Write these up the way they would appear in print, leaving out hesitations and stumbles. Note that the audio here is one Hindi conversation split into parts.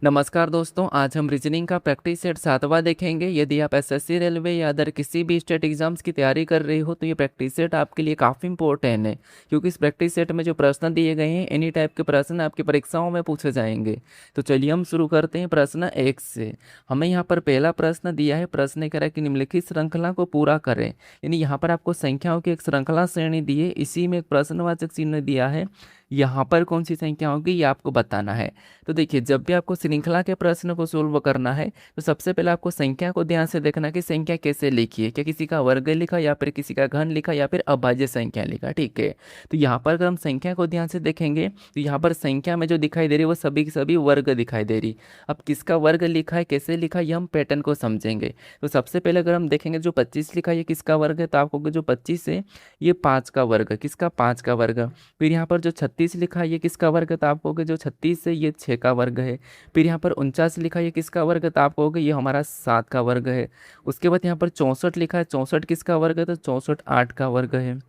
नमस्कार दोस्तों, आज हम रीजनिंग का प्रैक्टिस सेट 7वां देखेंगे। यदि आप एसएससी, रेलवे या अदर किसी भी स्टेट एग्जाम्स की तैयारी कर रहे हो तो ये प्रैक्टिस सेट आपके लिए काफ़ी इंपॉर्टेंट है, क्योंकि इस प्रैक्टिस सेट में जो प्रश्न दिए गए हैं एनी टाइप के प्रश्न आपकी परीक्षाओं में पूछे जाएंगे। तो चलिए हम शुरू करते हैं प्रश्न 1 से। हमें यहाँ पर पहला प्रश्न दिया है, प्रश्न कह रहा है कि निम्नलिखित श्रृंखला को पूरा करें। यानी यहाँ पर आपको संख्याओं की एक श्रृंखला श्रेणी दी है, इसी में एक प्रश्नवाचक चिन्ह दिया है। यहाँ पर कौन सी संख्या होगी ये आपको बताना है। तो देखिए, जब भी आपको श्रृंखला के प्रश्न को सोल्व करना है तो सबसे पहले आपको संख्या को ध्यान से देखना कि संख्या कैसे लिखी है, क्या किसी का वर्ग लिखा या फिर किसी का घन लिखा या फिर अभाज्य संख्या लिखा। ठीक है, तो यहाँ पर अगर हम संख्या को ध्यान से देखेंगे तो यहाँ पर संख्या में जो दिखाई दे रही है वो सभी की सभी वर्ग दिखाई दे रही। अब किसका वर्ग लिखा है, कैसे लिखा है, ये हम पैटर्न को समझेंगे। तो सबसे पहले अगर हम देखेंगे जो 25 लिखा है ये किसका वर्ग है, तो आपको जो 25 है ये 5 का वर्ग है। किसका? 5 का वर्ग। फिर यहाँ पर जो 36 लिखा है ये किसका वर्ग है, तो आप कहोगे जो 36 है ये 6 का वर्ग है। फिर यहाँ पर 49 लिखा है ये किसका वर्ग है, तो आप कहोगे ये हमारा 7 का वर्ग है। उसके बाद यहाँ पर 64 लिखा है, 64 किसका वर्ग है, तो 64 8 का वर्ग है।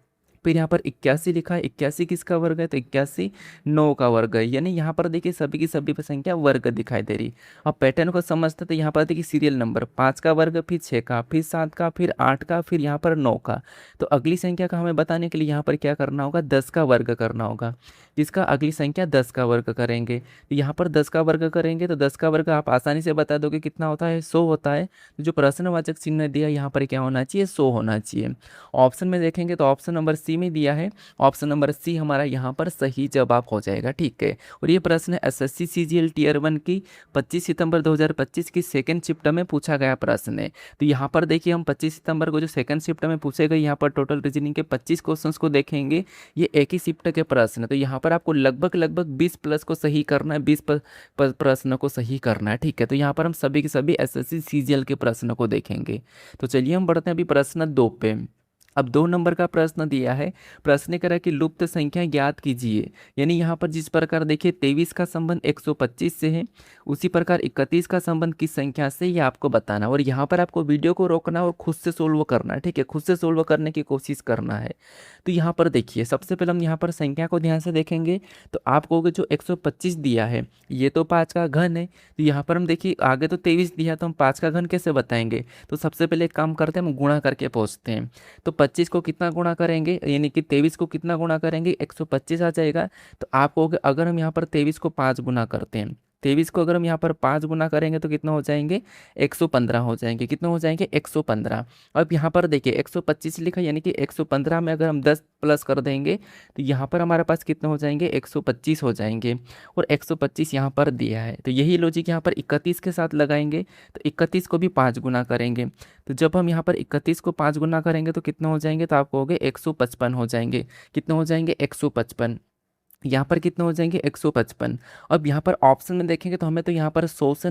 फिर यहाँ पर 81 लिखा है, 81 किसका वर्ग है, तो 81 9 का वर्ग है। यानी यहाँ पर देखिए सभी की सभी संख्या वर्ग दिखाई दे रही। अब पैटर्न को समझते तो यहाँ पर देखिए सीरियल नंबर 5 का वर्ग, फिर 6 का, फिर 7 का, फिर 8 का, फिर यहाँ पर 9 का। तो अगली संख्या का हमें बताने के लिए यहाँ पर क्या करना होगा, 10 का वर्ग करना होगा। जिसका अगली संख्या 10 का वर्ग करेंगे, तो यहाँ पर 10 का वर्ग करेंगे तो 10 का वर्ग आप आसानी से बता दोगे कितना होता है, 100 होता है। तो जो प्रश्नवाचक चिन्ह दिया यहाँ पर क्या होना चाहिए, 100 होना चाहिए। ऑप्शन में देखेंगे तो ऑप्शन नंबर सी में दिया है, ऑप्शन नंबर सी हमारा यहाँ पर सही जवाब हो जाएगा। ठीक है, और ये प्रश्न एसएससी सीजीएल टीयर 1 की 25 सितंबर 2025 की सेकंड शिफ्ट में पूछा गया प्रश्न है। तो यहाँ पर देखिए हम 25 सितंबर को जो सेकंड शिफ्ट में पूछे गए यहाँ पर टोटल रीजनिंग के 25 क्वेश्चंस को देखेंगे। ये एक ही शिफ्ट के प्रश्न है, तो यहाँ पर आपको लगभग 20 प्लस को सही करना है, 20 प्रश्न को सही करना है। ठीक है, तो यहाँ पर हम सभी के सभी एसएससी सीजीएल के प्रश्न को देखेंगे। तो चलिए हम बढ़ते हैं अभी प्रश्न 2 पे। अब 2 नंबर का प्रश्न दिया है, प्रश्न कह रहा है कि लुप्त संख्या ज्ञात कीजिए। यानी यहाँ पर जिस प्रकार देखिए 23 का संबंध 125 से है, उसी प्रकार 31 का संबंध किस संख्या से, ये आपको बताना। और यहाँ पर आपको वीडियो को रोकना और खुद से सोल्व करना है। ठीक है, खुद से सोल्व करने की कोशिश करना है। तो यहाँ पर देखिए सबसे पहले हम यहाँ पर संख्या को ध्यान से देखेंगे तो आप कहोगे जो 125 दिया है ये तो 5 का घन है। तो यहाँ पर हम देखिए आगे तो 23 दिया, तो हम 5 का घन कैसे बताएंगे। तो सबसे पहले एक काम करते हैं, हम गुणा करके पहुँचते हैं। तो 25 को कितना गुणा करेंगे, यानी कि 23 को कितना गुणा करेंगे, 125 आ जाएगा। तो आप कहोगे अगर हम यहाँ पर 23 को 5 गुना करते हैं, 23 को अगर हम यहाँ पर 5 गुना करेंगे तो कितना हो जाएंगे, 115 हो जाएंगे। कितना हो जाएंगे, 115। अब यहाँ पर देखिए 125 लिखा, यानी कि 115 में अगर हम 10 प्लस कर देंगे तो यहाँ पर हमारे पास कितने हो जाएंगे, 125 हो जाएंगे। और 125 यहाँ पर दिया है, तो यही लॉजिक यहाँ पर 31 के साथ लगाएंगे। तो 31 को भी 5 गुना करेंगे, तो जब हम यहाँ पर 31 को 5 गुना करेंगे तो कितना हो जाएंगे, तो आप कहोगे 155 हो जाएंगे। कितने हो जाएंगे, 155। यहाँ पर कितने हो जाएंगे, 155। अब यहाँ पर ऑप्शन में देखेंगे तो हमें तो यहाँ पर 100 से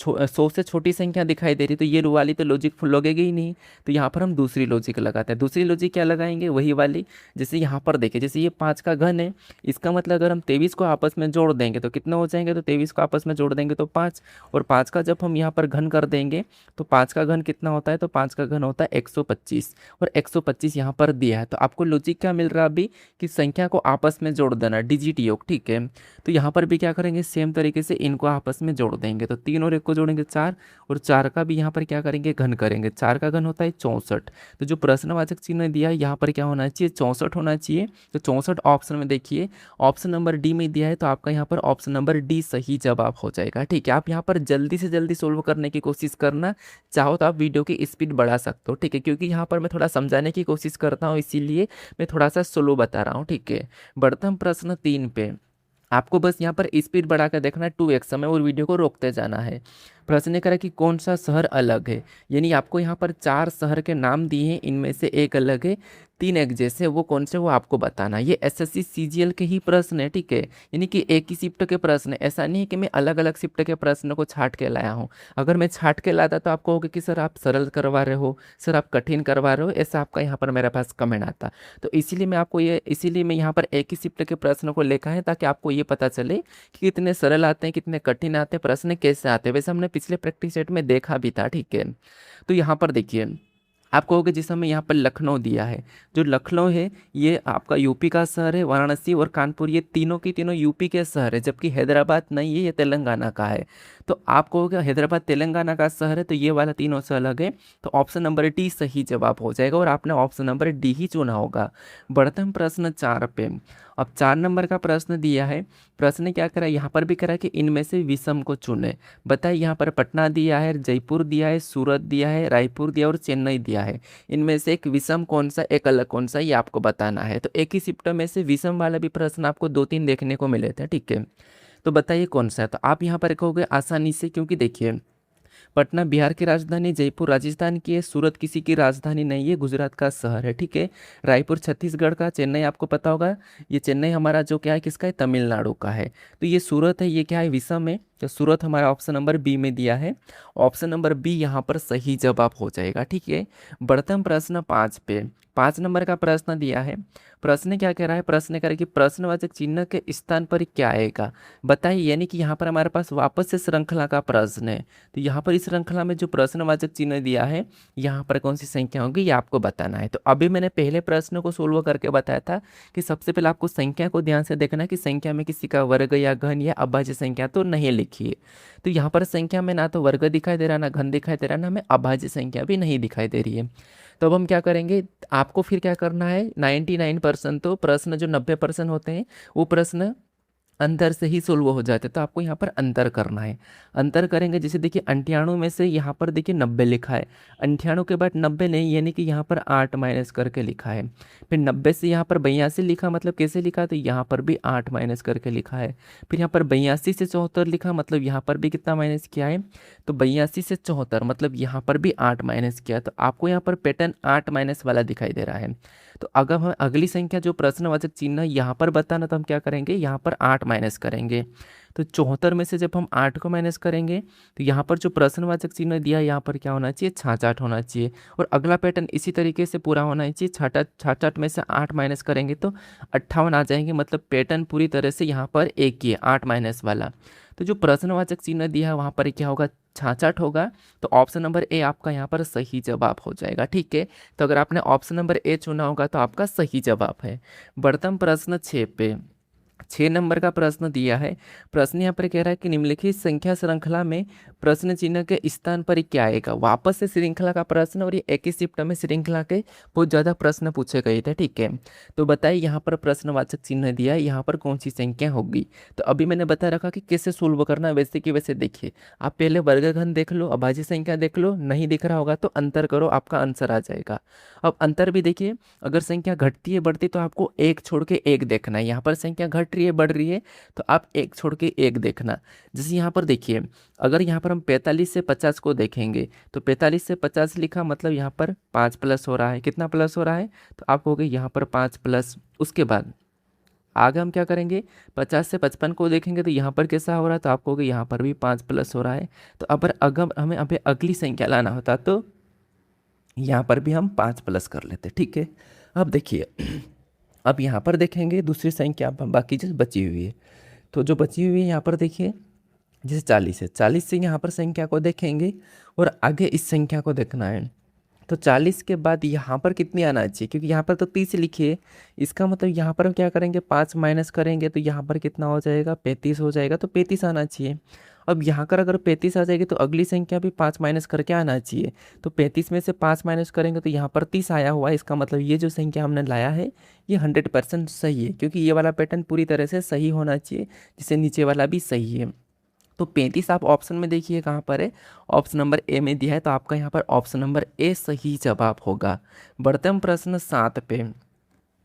100 से छोटी संख्या दिखाई दे रही, तो ये वाली तो लॉजिक फुल लगेगी ही नहीं। तो यहाँ पर हम दूसरी लॉजिक लगाते हैं। दूसरी लॉजिक क्या लगाएंगे, वही वाली। जैसे यहाँ पर देखिए, जैसे ये 5 का घन है, इसका मतलब अगर हम 23 को आपस में जोड़ देंगे तो कितना हो जाएंगे, तो 23 को आपस में जोड़ देंगे तो 5, और 5 का जब हम यहाँ पर घन कर देंगे तो 5 का घन कितना होता है, तो 5 का घन होता है 125, और 125 यहाँ पर दिया है। तो आपको लॉजिक क्या मिल रहा है अभी, कि संख्या को आपस में जोड़ देना, डिजिट योग। ठीक है, तो यहाँ पर भी क्या करेंगे, सेम तरीके से इनको आपस में जोड़ देंगे। तो 3 और 1 को जोड़ेंगे 4, और 4 का भी यहाँ पर क्या करेंगे, घन करेंगे। 4 का घन होता है 64। तो जो प्रश्नवाचक चिन्ह दिया है यहाँ पर क्या होना चाहिए, 64 होना चाहिए। तो 64 ऑप्शन में देखिए, ऑप्शन नंबर डी में दिया है, तो आपका यहाँ पर ऑप्शन नंबर डी सही जवाब हो जाएगा। ठीक है, आप यहाँ पर जल्दी से जल्दी सोल्व करने की कोशिश करना, चाहो तो आप वीडियो की स्पीड बढ़ा सकते हो। ठीक है, क्योंकि यहाँ पर मैं थोड़ा समझाने की कोशिश करता हूँ, इसीलिए मैं थोड़ा सा स्लो बता रहा हूँ। ठीक है, बढ़ते हम प्रश्न 3 पे। आपको बस यहाँ पर स्पीड बढ़ा कर देखना है 2x समय, और वीडियो को रोकते जाना है। प्रश्न करा कि कौन सा शहर अलग है। यानी आपको यहाँ पर 4 शहर के नाम दिए हैं, इनमें से एक अलग है, 3 एक जैसे, वो कौन से वो आपको बताना। ये एसएससी सीजीएल के ही प्रश्न है। ठीक है, यानी कि एक ही शिफ्ट के प्रश्न है, ऐसा नहीं है कि मैं अलग अलग शिफ्ट के प्रश्न को छाट के लाया हूँ। अगर मैं छाट के लाता तो आपको होगा कि सर आप सरल करवा रहे हो, सर आप कठिन करवा रहे हो, ऐसा आपका यहाँ पर मेरे पास कमेंट आता। तो इसीलिए मैं यहाँ पर एक ही शिफ्ट के प्रश्न को लेकर है, ताकि आपको ये पता चले कि कितने सरल आते हैं, कितने कठिन आते हैं, प्रश्न कैसे आते हैं। वैसे हमने पिछले प्रैक्टिस सेट में देखा भी था। ठीक है, तो यहाँ पर देखिए आप कहोगे जिस हमें यहाँ पर लखनऊ दिया है, जो लखनऊ है ये आपका यूपी का शहर है, वाराणसी और कानपुर ये तीनों की तीनों यूपी के शहर है, जबकि हैदराबाद नहीं है, ये तेलंगाना का है। तो आप कहोगे हैदराबाद तेलंगाना का शहर है, तो ये वाला तीनों से अलग है। तो ऑप्शन नंबर डी सही जवाब हो जाएगा और आपने ऑप्शन नंबर डी ही चुना होगा। बढ़ते हम प्रश्न 4 पे। अब 4 नंबर का प्रश्न दिया है। प्रश्न क्या करा, यहाँ पर भी करा कि इनमें से विषम को चुने। बताइए, यहाँ पर पटना दिया है, जयपुर दिया है, सूरत दिया है, रायपुर दिया और चेन्नई दिया है। इनमें से एक विषम कौन सा, एक अलग कौन सा, ये आपको बताना है। तो एक ही शिफ्ट में से विषम वाला भी प्रश्न आपको 2-3 देखने को मिले थे, ठीक है। तो बताइए कौन सा है। तो आप यहाँ पर कहोगे आसानी से, क्योंकि देखिए पटना बिहार की राजधानी, जयपुर राजस्थान की है, सूरत किसी की राजधानी नहीं है, गुजरात का शहर है, ठीक है। रायपुर छत्तीसगढ़ का, चेन्नई आपको पता होगा, ये चेन्नई हमारा जो क्या है किसका है, तमिलनाडु का है। तो ये सूरत है, ये क्या है विषम है। तो सूरत हमारा ऑप्शन नंबर बी में दिया है। ऑप्शन नंबर बी यहाँ पर सही जवाब हो जाएगा, ठीक है। बढ़ते हम प्रश्न 5 पे। 5 नंबर का प्रश्न दिया है। प्रश्न क्या कह रहा है, प्रश्न कह रहा है कि प्रश्नवाचक चिन्ह के स्थान पर क्या आएगा। बताइए, यानी कि यहाँ पर हमारे पास वापस से श्रृंखला का प्रश्न है। तो यहाँ पर इस श्रृंखला में जो प्रश्नवाचक चिन्ह दिया है, यहाँ पर कौन सी संख्या होगी ये आपको बताना है। तो अभी मैंने पहले प्रश्न को सोल्व करके बताया था कि सबसे पहले आपको संख्या को ध्यान से देखना है कि संख्या में किसी का वर्ग या घन या अभाज्य संख्या तो नहीं लिखी है। तो यहाँ पर संख्या में ना तो वर्ग दिखाई दे रहा, ना घन दिखाई दे रहा, ना हमें अभाज्य संख्या भी नहीं दिखाई दे रही है। तो अब हम क्या करेंगे, आपको फिर क्या करना है, 99% तो प्रश्न जो 90% होते हैं वो प्रश्न अंतर से ही सोल्व हो जाते, तो आपको यहाँ पर अंतर करना है। अंतर करेंगे, जैसे देखिए 98 में से यहाँ पर देखिए 90 लिखा है, 98 के बाद 90 नहीं, यानी कि यहाँ पर 8 माइनस करके लिखा है। फिर 90 से यहाँ पर 82 लिखा, मतलब कैसे लिखा, तो यहाँ पर भी 8 माइनस करके लिखा है। फिर यहाँ पर 82 से 74 लिखा, मतलब यहाँ पर भी कितना माइनस किया है, तो 82 से 74 मतलब यहाँ पर भी 8 माइनस किया। तो आपको यहाँ पर पैटर्न 8 माइनस वाला दिखाई दे रहा है। तो अगर हम अगली संख्या जो प्रश्नवाचक चिन्ह यहाँ पर बताना, तो हम क्या करेंगे, यहाँ पर 8 माइनस करेंगे। तो 74 में से जब हम 8 को माइनस करेंगे, तो यहाँ पर जो प्रश्नवाचक चिन्ह दिया यहाँ पर क्या होना चाहिए, 66 होना चाहिए। और अगला पैटर्न इसी तरीके से पूरा होना चाहिए, 66 में से 8 माइनस करेंगे तो 58 आ जाएंगे। मतलब पैटर्न पूरी तरह से यहाँ पर एक ही है, 8 माइनस वाला। तो जो प्रश्नवाचक चिन्ह दिया है वहाँ पर क्या होगा, 66 होगा। तो ऑप्शन नंबर ए आपका यहाँ पर सही जवाब हो जाएगा, ठीक है। तो अगर आपने ऑप्शन नंबर ए चुना होगा तो आपका सही जवाब है। बढ़ते हम प्रश्न 6 पे। 6 नंबर का प्रश्न दिया है। प्रश्न यहाँ पर कह रहा है कि निम्नलिखित संख्या श्रृंखला में प्रश्न चिन्ह के स्थान पर क्या आएगा। वापस से श्रृंखला का प्रश्न, और ये एक ही शिफ्ट में श्रृंखला के बहुत ज़्यादा प्रश्न पूछे गए थे, ठीक है। तो बताइए, यहाँ पर प्रश्नवाचक चिन्ह दिया है, यहाँ पर कौन सी संख्या होगी। तो अभी मैंने बता रखा कि कैसे सोल्व करना है, वैसे कि वैसे देखिए, आप पहले वर्गघन देख लो, अभाज्य संख्या देख लो, नहीं दिख रहा होगा तो अंतर करो, आपका आंसर आ जाएगा। अब अंतर भी देखिए, अगर संख्या घटती है बढ़ती तो आपको एक छोड़ के एक देखना है। यहाँ पर संख्या घट रही है बढ़ रही है, तो आप एक छोड़ के एक देखना। जैसे यहाँ पर देखिए, अगर यहाँ पर हम 45 से 50 को देखेंगे, तो 45 से 50 लिखा, मतलब यहाँ पर 5 प्लस हो रहा है। कितना प्लस हो रहा है, तो आप कहोगे यहाँ पर 5 प्लस। उसके बाद आगे हम क्या करेंगे, 50 से 55 को देखेंगे तो यहाँ पर कैसा हो रहा है, तो आप कहोगे यहाँ पर भी 5 प्लस हो रहा है। तो अगर हमें अभी अगली संख्या लाना होता तो यहाँ पर भी हम 5 प्लस कर लेते, ठीक है। अब देखिए, अब यहाँ पर देखेंगे दूसरी संख्या बाकी जो बची हुई है, तो जो बची हुई है यहाँ पर देखिए, जैसे 40 है, 40 से यहाँ पर संख्या को देखेंगे और आगे इस संख्या को देखना है। तो 40 के बाद यहाँ पर कितनी आना चाहिए, क्योंकि यहाँ पर तो 30 लिखी है, इसका मतलब यहाँ पर हम क्या करेंगे, 5 माइनस करेंगे तो यहाँ पर कितना हो जाएगा, 35 हो जाएगा। तो 35 आना चाहिए। अब यहाँ कर अगर 35 आ जाएगी तो अगली संख्या भी 5 माइनस करके आना चाहिए। तो 35 में से 5 माइनस करेंगे तो यहाँ पर 30 आया हुआ है। इसका मतलब ये जो संख्या हमने लाया है ये 100% सही है, क्योंकि ये वाला पैटर्न पूरी तरह से सही होना चाहिए, जिससे नीचे वाला भी सही है। तो 35 आप ऑप्शन में देखिए कहाँ पर है, ऑप्शन नंबर ए में दिया है, तो आपका यहाँ पर ऑप्शन नंबर ए सही जवाब होगा। बढ़ते हम प्रश्न 7 पे।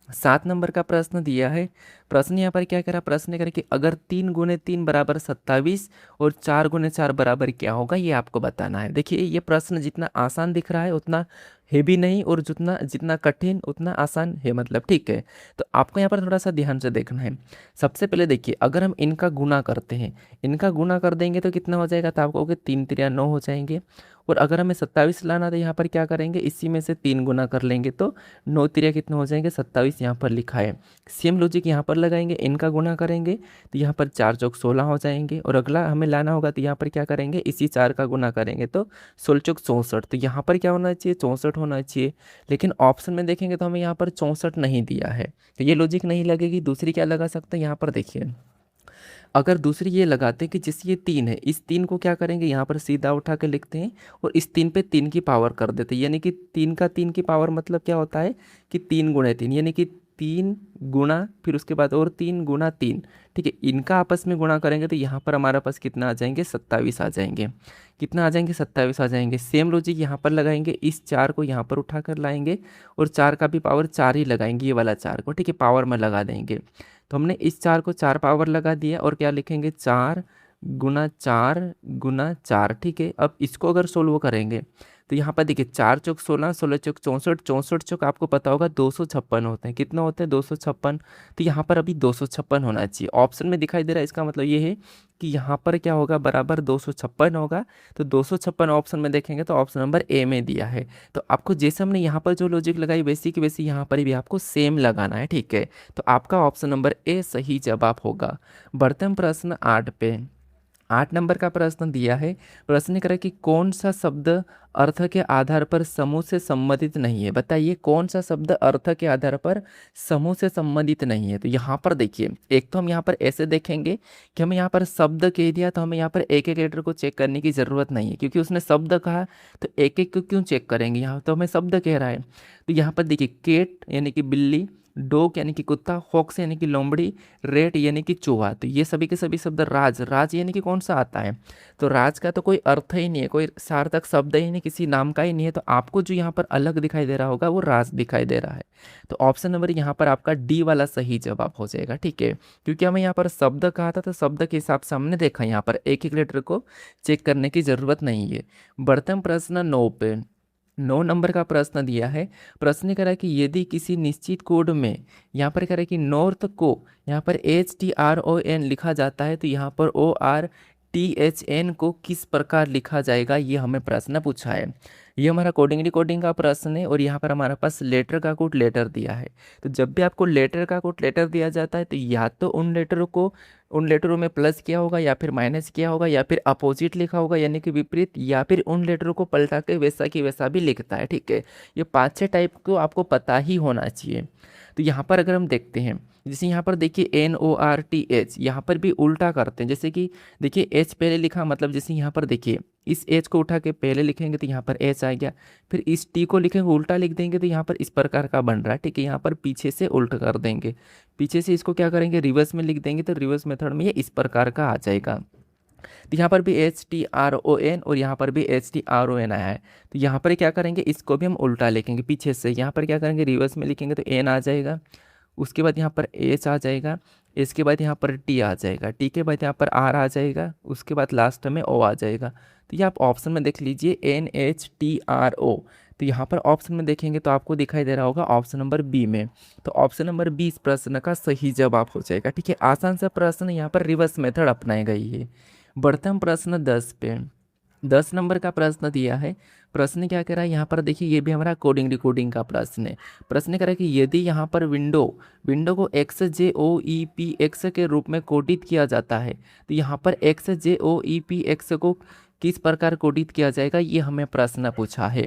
7 नंबर का प्रश्न दिया है। प्रश्न यहाँ पर क्या करा, प्रश्न करें कि अगर 3 गुने 3 बराबर 27 और 4 गुने 4 बराबर क्या होगा, ये आपको बताना है। देखिए, ये प्रश्न जितना आसान दिख रहा है उतना है भी नहीं, और जितना जितना कठिन उतना आसान है, मतलब ठीक है। तो आपको यहाँ पर थोड़ा सा ध्यान से देखना है। सबसे पहले देखिए, अगर हम इनका गुना करते हैं, इनका गुना कर देंगे तो कितना हो जाएगा, तो आपको 3 3 9 हो जाएंगे। और अगर हमें 27 लाना तो यहाँ पर क्या करेंगे, इसी में से 3 गुना कर लेंगे तो 9 3 कितने हो जाएंगे, 27 यहाँ पर लिखा है। सेम लॉजिक यहाँ पर लगाएंगे, इनका गुना करेंगे तो यहाँ पर 4 चौक 16 हो जाएंगे। और अगला हमें लाना होगा तो यहाँ पर क्या करेंगे, इसी 4 का गुना करेंगे तो 16 चौक 64। तो यहाँ पर क्या होना चाहिए, 64 होना चाहिए, लेकिन ऑप्शन में देखेंगे तो हमें यहाँ पर 64 नहीं दिया है, तो ये लॉजिक नहीं लगेगी। दूसरी क्या लगा सकते हैं, यहाँ पर देखिए अगर दूसरी ये लगाते हैं कि जैसे ये 3 है, इस 3 को क्या करेंगे यहाँ पर सीधा उठा के लिखते हैं और इस 3 पे 3 की पावर कर देते हैं, यानी कि 3 का 3 की पावर मतलब क्या होता है कि 3 गुणे 3, यानी कि 3 गुणा फिर उसके बाद और 3 गुणा 3। ठीक है, इनका आपस में गुणा करेंगे तो यहाँ पर हमारे पास कितना आ जाएंगे, 27 आ जाएंगे। कितना आ जाएंगे, 27 आ जाएंगे। सेम लॉजिक यहाँ पर लगाएंगे, इस 4 को यहाँ पर उठा कर लाएंगे और 4 का भी पावर 4 ही लगाएंगे, ये वाला 4 को। ठीक है, पावर में लगा देंगे। तो हमने इस 4 को 4 पावर लगा दिया और क्या लिखेंगे, 4 गुना 4 गुना 4। ठीक है, अब इसको अगर सोल्व करेंगे तो यहाँ पर देखिए 4 चौक 16, 16 चौक 64, 64 चौक आपको पता होगा 256 होते हैं। कितना होते हैं, 256। तो यहाँ पर अभी 256 होना चाहिए, ऑप्शन में दिखाई दे रहा है। इसका मतलब ये है कि यहाँ पर क्या होगा, बराबर 256 होगा। तो 256 ऑप्शन में देखेंगे तो ऑप्शन नंबर ए में दिया है। तो आपको जैसे हमने यहाँ पर जो लॉजिक लगाई वैसी की वैसी यहाँ पर भी आपको सेम लगाना है। ठीक है, तो आपका ऑप्शन नंबर ए सही जवाब होगा। बढ़ते हम प्रश्न 8 पे। 8 नंबर का प्रश्न दिया है। प्रश्न करें कि कौन सा शब्द अर्थ के आधार पर समूह से संबंधित नहीं है। बताइए कौन सा शब्द अर्थ के आधार पर समूह से संबंधित नहीं है। तो यहाँ पर देखिए, एक तो हम यहाँ पर ऐसे देखेंगे कि हमें यहाँ पर शब्द कह दिया तो हमें यहाँ पर एक एक लेटर को चेक करने की ज़रूरत नहीं है, क्योंकि उसने शब्द कहा तो एक एक को क्यों चेक करेंगे, यहाँ तो हमें शब्द कह रहा है। तो यहाँ पर देखिए केट यानी कि बिल्ली, डॉग यानी कि कुत्ता, फॉक्स यानी कि लोमड़ी, रेट यानी कि चूहा। तो ये सभी के सभी शब्द राज, राज यानी कि कौन सा आता है, तो राज का तो कोई अर्थ ही नहीं है, कोई सार्थक शब्द ही नहीं, किसी नाम का ही नहीं है। तो आपको जो यहाँ पर अलग दिखाई दे रहा होगा वो राज दिखाई दे रहा है। तो ऑप्शन नंबर यहाँ पर आपका डी वाला सही जवाब हो जाएगा। ठीक है, क्योंकि हमें यहाँ पर शब्द कहा था तो शब्द के हिसाब से हमने देखा, यहाँ पर एक एक लेटर को चेक करने की जरूरत नहीं है। बढ़ते हम प्रश्न 9 पे। 9 नंबर का प्रश्न दिया है। प्रश्न कह रहा है कि यदि किसी निश्चित कोड में यहाँ पर कह रहा है कि नॉर्थ को यहाँ पर HTRON लिखा जाता है, तो यहाँ पर ORTHN को किस प्रकार लिखा जाएगा, ये हमें प्रश्न पूछा है। ये हमारा कोडिंग डिकोडिंग का प्रश्न है और यहाँ पर हमारे पास लेटर का कोड लेटर दिया है। तो जब भी आपको लेटर का कोड लेटर दिया जाता है तो या तो उन लेटरों में प्लस किया होगा या फिर माइनस किया होगा या फिर अपोजिट लिखा होगा यानी कि विपरीत, या फिर उन लेटरों को पलटा के वैसा की वैसा भी लिखता है। ठीक है, ये 5-6 टाइप को आपको पता ही होना चाहिए। तो यहाँ पर अगर हम देखते हैं, जैसे यहाँ पर देखिए NORTH, यहाँ पर भी उल्टा करते हैं। जैसे कि देखिए H पहले लिखा, मतलब जैसे यहाँ पर देखिए इस H को उठा के पहले लिखेंगे तो यहाँ पर H आ गया, फिर इस T को लिखेंगे उल्टा लिख देंगे तो यहाँ पर इस प्रकार का बन रहा है। ठीक है, यहाँ पर पीछे से उल्टा कर देंगे, पीछे से इसको क्या करेंगे, रिवर्स में लिख देंगे, तो रिवर्स मेथड में ये इस प्रकार का आ जाएगा। तो यहाँ पर भी HTRON और यहाँ पर भी HTRON आया है, तो यहाँ पर क्या करेंगे, इसको भी हम उल्टा लिखेंगे पीछे से। यहाँ पर क्या करेंगे, रिवर्स में लिखेंगे तो N आ जाएगा, उसके बाद यहाँ पर H आ जाएगा, इसके बाद यहाँ पर T आ जाएगा, T के बाद यहाँ पर R आ जाएगा, उसके बाद लास्ट में O आ जाएगा। तो ये आप ऑप्शन में देख लीजिए NHTRO। तो यहाँ पर ऑप्शन में देखेंगे तो आपको दिखाई दे रहा होगा ऑप्शन नंबर बी में। तो ऑप्शन नंबर बी इस प्रश्न का सही जवाब हो जाएगा। ठीक है, आसान सा प्रश्न, यहाँ पर रिवर्स मेथड अपनाई गई है। बढ़ते हम प्रश्न 10 पे। 10 नंबर का प्रश्न दिया है। प्रश्न क्या कह रहा है, यहाँ पर देखिए ये भी हमारा कोडिंग डिकोडिंग का प्रश्न है। प्रश्न कह रहा है कि यदि यहाँ पर विंडो को XJOEPX के रूप में कोडित किया जाता है तो यहाँ पर XJOEPX को किस प्रकार कोडित किया जाएगा, ये हमें प्रश्न पूछा है।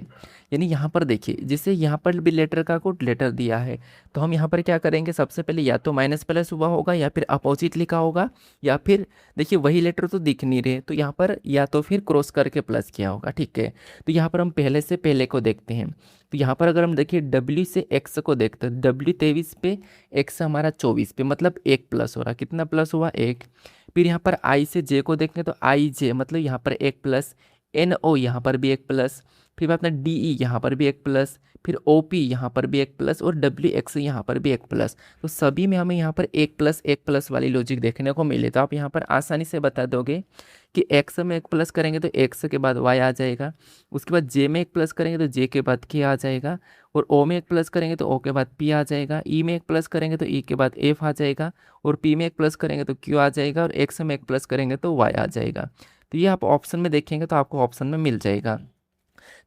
यानी यहाँ पर देखिए जैसे यहाँ पर भी लेटर का कोड लेटर दिया है, तो हम यहाँ पर क्या करेंगे, सबसे पहले या तो माइनस प्लस हुआ होगा या फिर अपोजिट लिखा होगा, या फिर देखिए वही लेटर तो दिख नहीं रहे तो यहाँ पर या तो फिर क्रॉस करके प्लस किया होगा। ठीक है, तो यहाँ पर हम पहले से पहले को देखते हैं। तो यहाँ पर अगर हम देखिए W से X को देखते हैं, W 23 पे, X हमारा 24 पे, मतलब 1 प्लस हो रहा, कितना प्लस हुआ, 1। फिर यहाँ पर I से J को देखेंगे तो IJ मतलब यहाँ पर 1 प्लस, NO यहाँ पर भी 1 प्लस, फिर अपना DE यहाँ पर भी 1 प्लस, फिर OP यहाँ पर भी 1 प्लस और WX यहाँ पर भी 1 प्लस। तो सभी में हमें यहाँ पर 1 प्लस वाली लॉजिक देखने को मिले। तो आप यहाँ पर आसानी से बता दोगे कि X में 1 प्लस करेंगे तो X के बाद Y आ जाएगा, उसके बाद J में 1 प्लस करेंगे तो J के बाद K आ जाएगा, और O में 1 प्लस करेंगे तो O के बाद P आ जाएगा, E में 1 प्लस करेंगे तो E के बाद F आ जाएगा, और P में 1 प्लस करेंगे तो Q आ जाएगा, और X में 1 प्लस करेंगे तो Y आ जाएगा। तो ये आप ऑप्शन में देखेंगे तो आपको ऑप्शन में मिल जाएगा।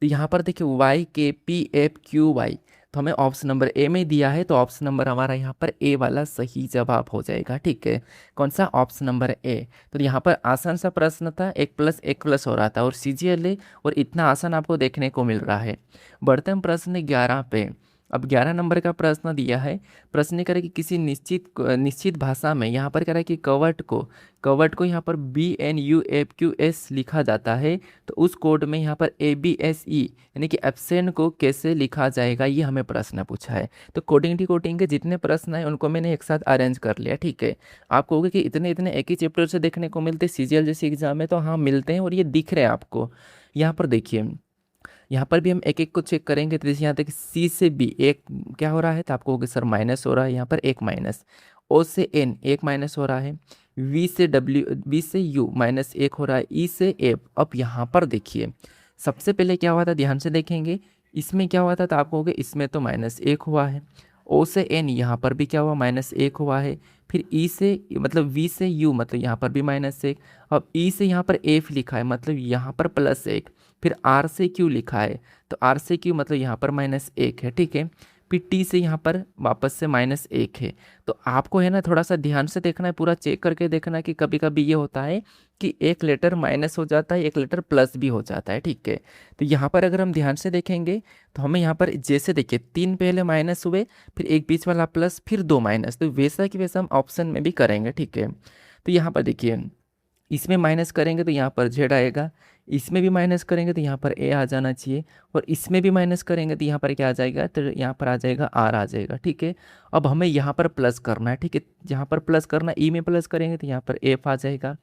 तो यहाँ पर देखिए YKPFQY, तो तो हमें ऑप्शन नंबर ए में दिया है, तो ऑप्शन नंबर हमारा यहाँ पर ए वाला सही जवाब हो जाएगा। ठीक है, कौन सा? Option number A. तो यहाँ पर आसान सा प्रश्न था, 1+1+ हो रहा था और सीजीएल है और इतना आसान आपको देखने को मिल रहा है। बढ़ते हम प्रश्न 11 पे। अब 11 नंबर का प्रश्न दिया है। प्रश्न करें कि किसी निश्चित भाषा में यहाँ पर कह रहा है कि कवर्ट को यहाँ पर BNUFQS लिखा जाता है, तो उस कोड में यहाँ पर ABSE यानी कि एब्सेंट को कैसे लिखा जाएगा, ये हमें प्रश्न पूछा है। तो कोडिंग के जितने प्रश्न हैं उनको मैंने एक साथ अरेंज कर लिया। ठीक है, आप कहोगे कि इतने इतने एक ही चैप्टर से देखने को मिलते सीजीएल जैसे एग्जाम में, तो हाँ मिलते हैं और ये दिख रहे हैं आपको। यहाँ पर देखिए, यहाँ पर भी हम एक एक को चेक करेंगे। तो जैसे यहाँ तक C से B एक क्या हो रहा है, तो आपको होगा सर माइनस हो रहा है, यहाँ पर एक माइनस। O से N एक माइनस हो रहा है, V से U माइनस एक हो रहा है, E से F। अब यहाँ पर देखिए, सबसे पहले क्या हुआ था, ध्यान से देखेंगे, इसमें क्या हुआ था, तो आपको होगा इसमें तो -1 हुआ है। O से N यहाँ पर भी क्या हुआ, -1 हुआ है। फिर E से मतलब V से U मतलब यहाँ पर भी -1। अब E से यहाँ पर F लिखा है मतलब यहाँ पर +1। फिर R से Q लिखा है, तो R से Q मतलब यहाँ पर -1 है। ठीक है, फिर T से यहाँ पर वापस से -1 है। तो आपको है ना थोड़ा सा ध्यान से देखना है, पूरा चेक करके देखना है कि कभी कभी ये होता है कि एक लेटर माइनस हो जाता है, एक लेटर प्लस भी हो जाता है। ठीक है, तो यहाँ पर अगर हम ध्यान से देखेंगे तो हमें यहाँ पर जैसे देखिए 3 पहले माइनस हुए, फिर एक बीच वाला प्लस, फिर 2 माइनस, तो वैसा कि वैसा हम ऑप्शन में भी करेंगे। ठीक है, तो यहाँ पर देखिए, इसमें माइनस करेंगे तो यहाँ पर Z आएगा, इसमें भी माइनस करेंगे तो यहाँ पर A आ जाना चाहिए, और इसमें भी माइनस करेंगे तो यहाँ पर क्या आ जाएगा, तो यहाँ पर आ जाएगा R आ जाएगा। ठीक है, अब हमें यहाँ पर प्लस करना है। ठीक है, यहाँ पर प्लस करना, E में प्लस करेंगे तो यहाँ पर F आ जाएगा।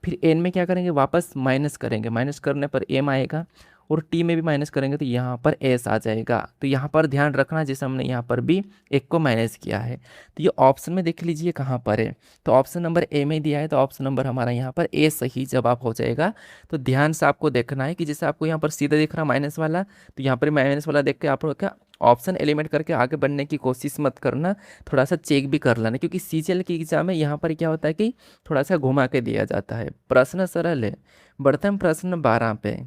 फिर N में क्या करेंगे, वापस माइनस करेंगे, माइनस करने पर M आएगा, और T में भी माइनस करेंगे तो यहाँ पर S आ जाएगा। तो यहाँ पर ध्यान रखना, जैसे हमने यहाँ पर भी एक को माइनस किया है, तो ये ऑप्शन में देख लीजिए कहाँ पर है, तो ऑप्शन नंबर ए में दिया है, तो ऑप्शन नंबर हमारा यहाँ पर ए सही जवाब हो जाएगा। तो ध्यान से आपको देखना है कि जैसे आपको यहाँ पर सीधा दिख रहा माइनस वाला, तो यहाँ पर माइनस वाला देख के आप लोग क्या ऑप्शन एलिमेंट करके आगे बढ़ने की कोशिश मत करना, थोड़ा सा चेक भी कर लेना, क्योंकि सीजीएल की एग्जाम में यहाँ पर क्या होता है कि थोड़ा सा घुमा के दिया जाता है। प्रश्न सरल है। बढ़ते हम प्रश्न 12 पे।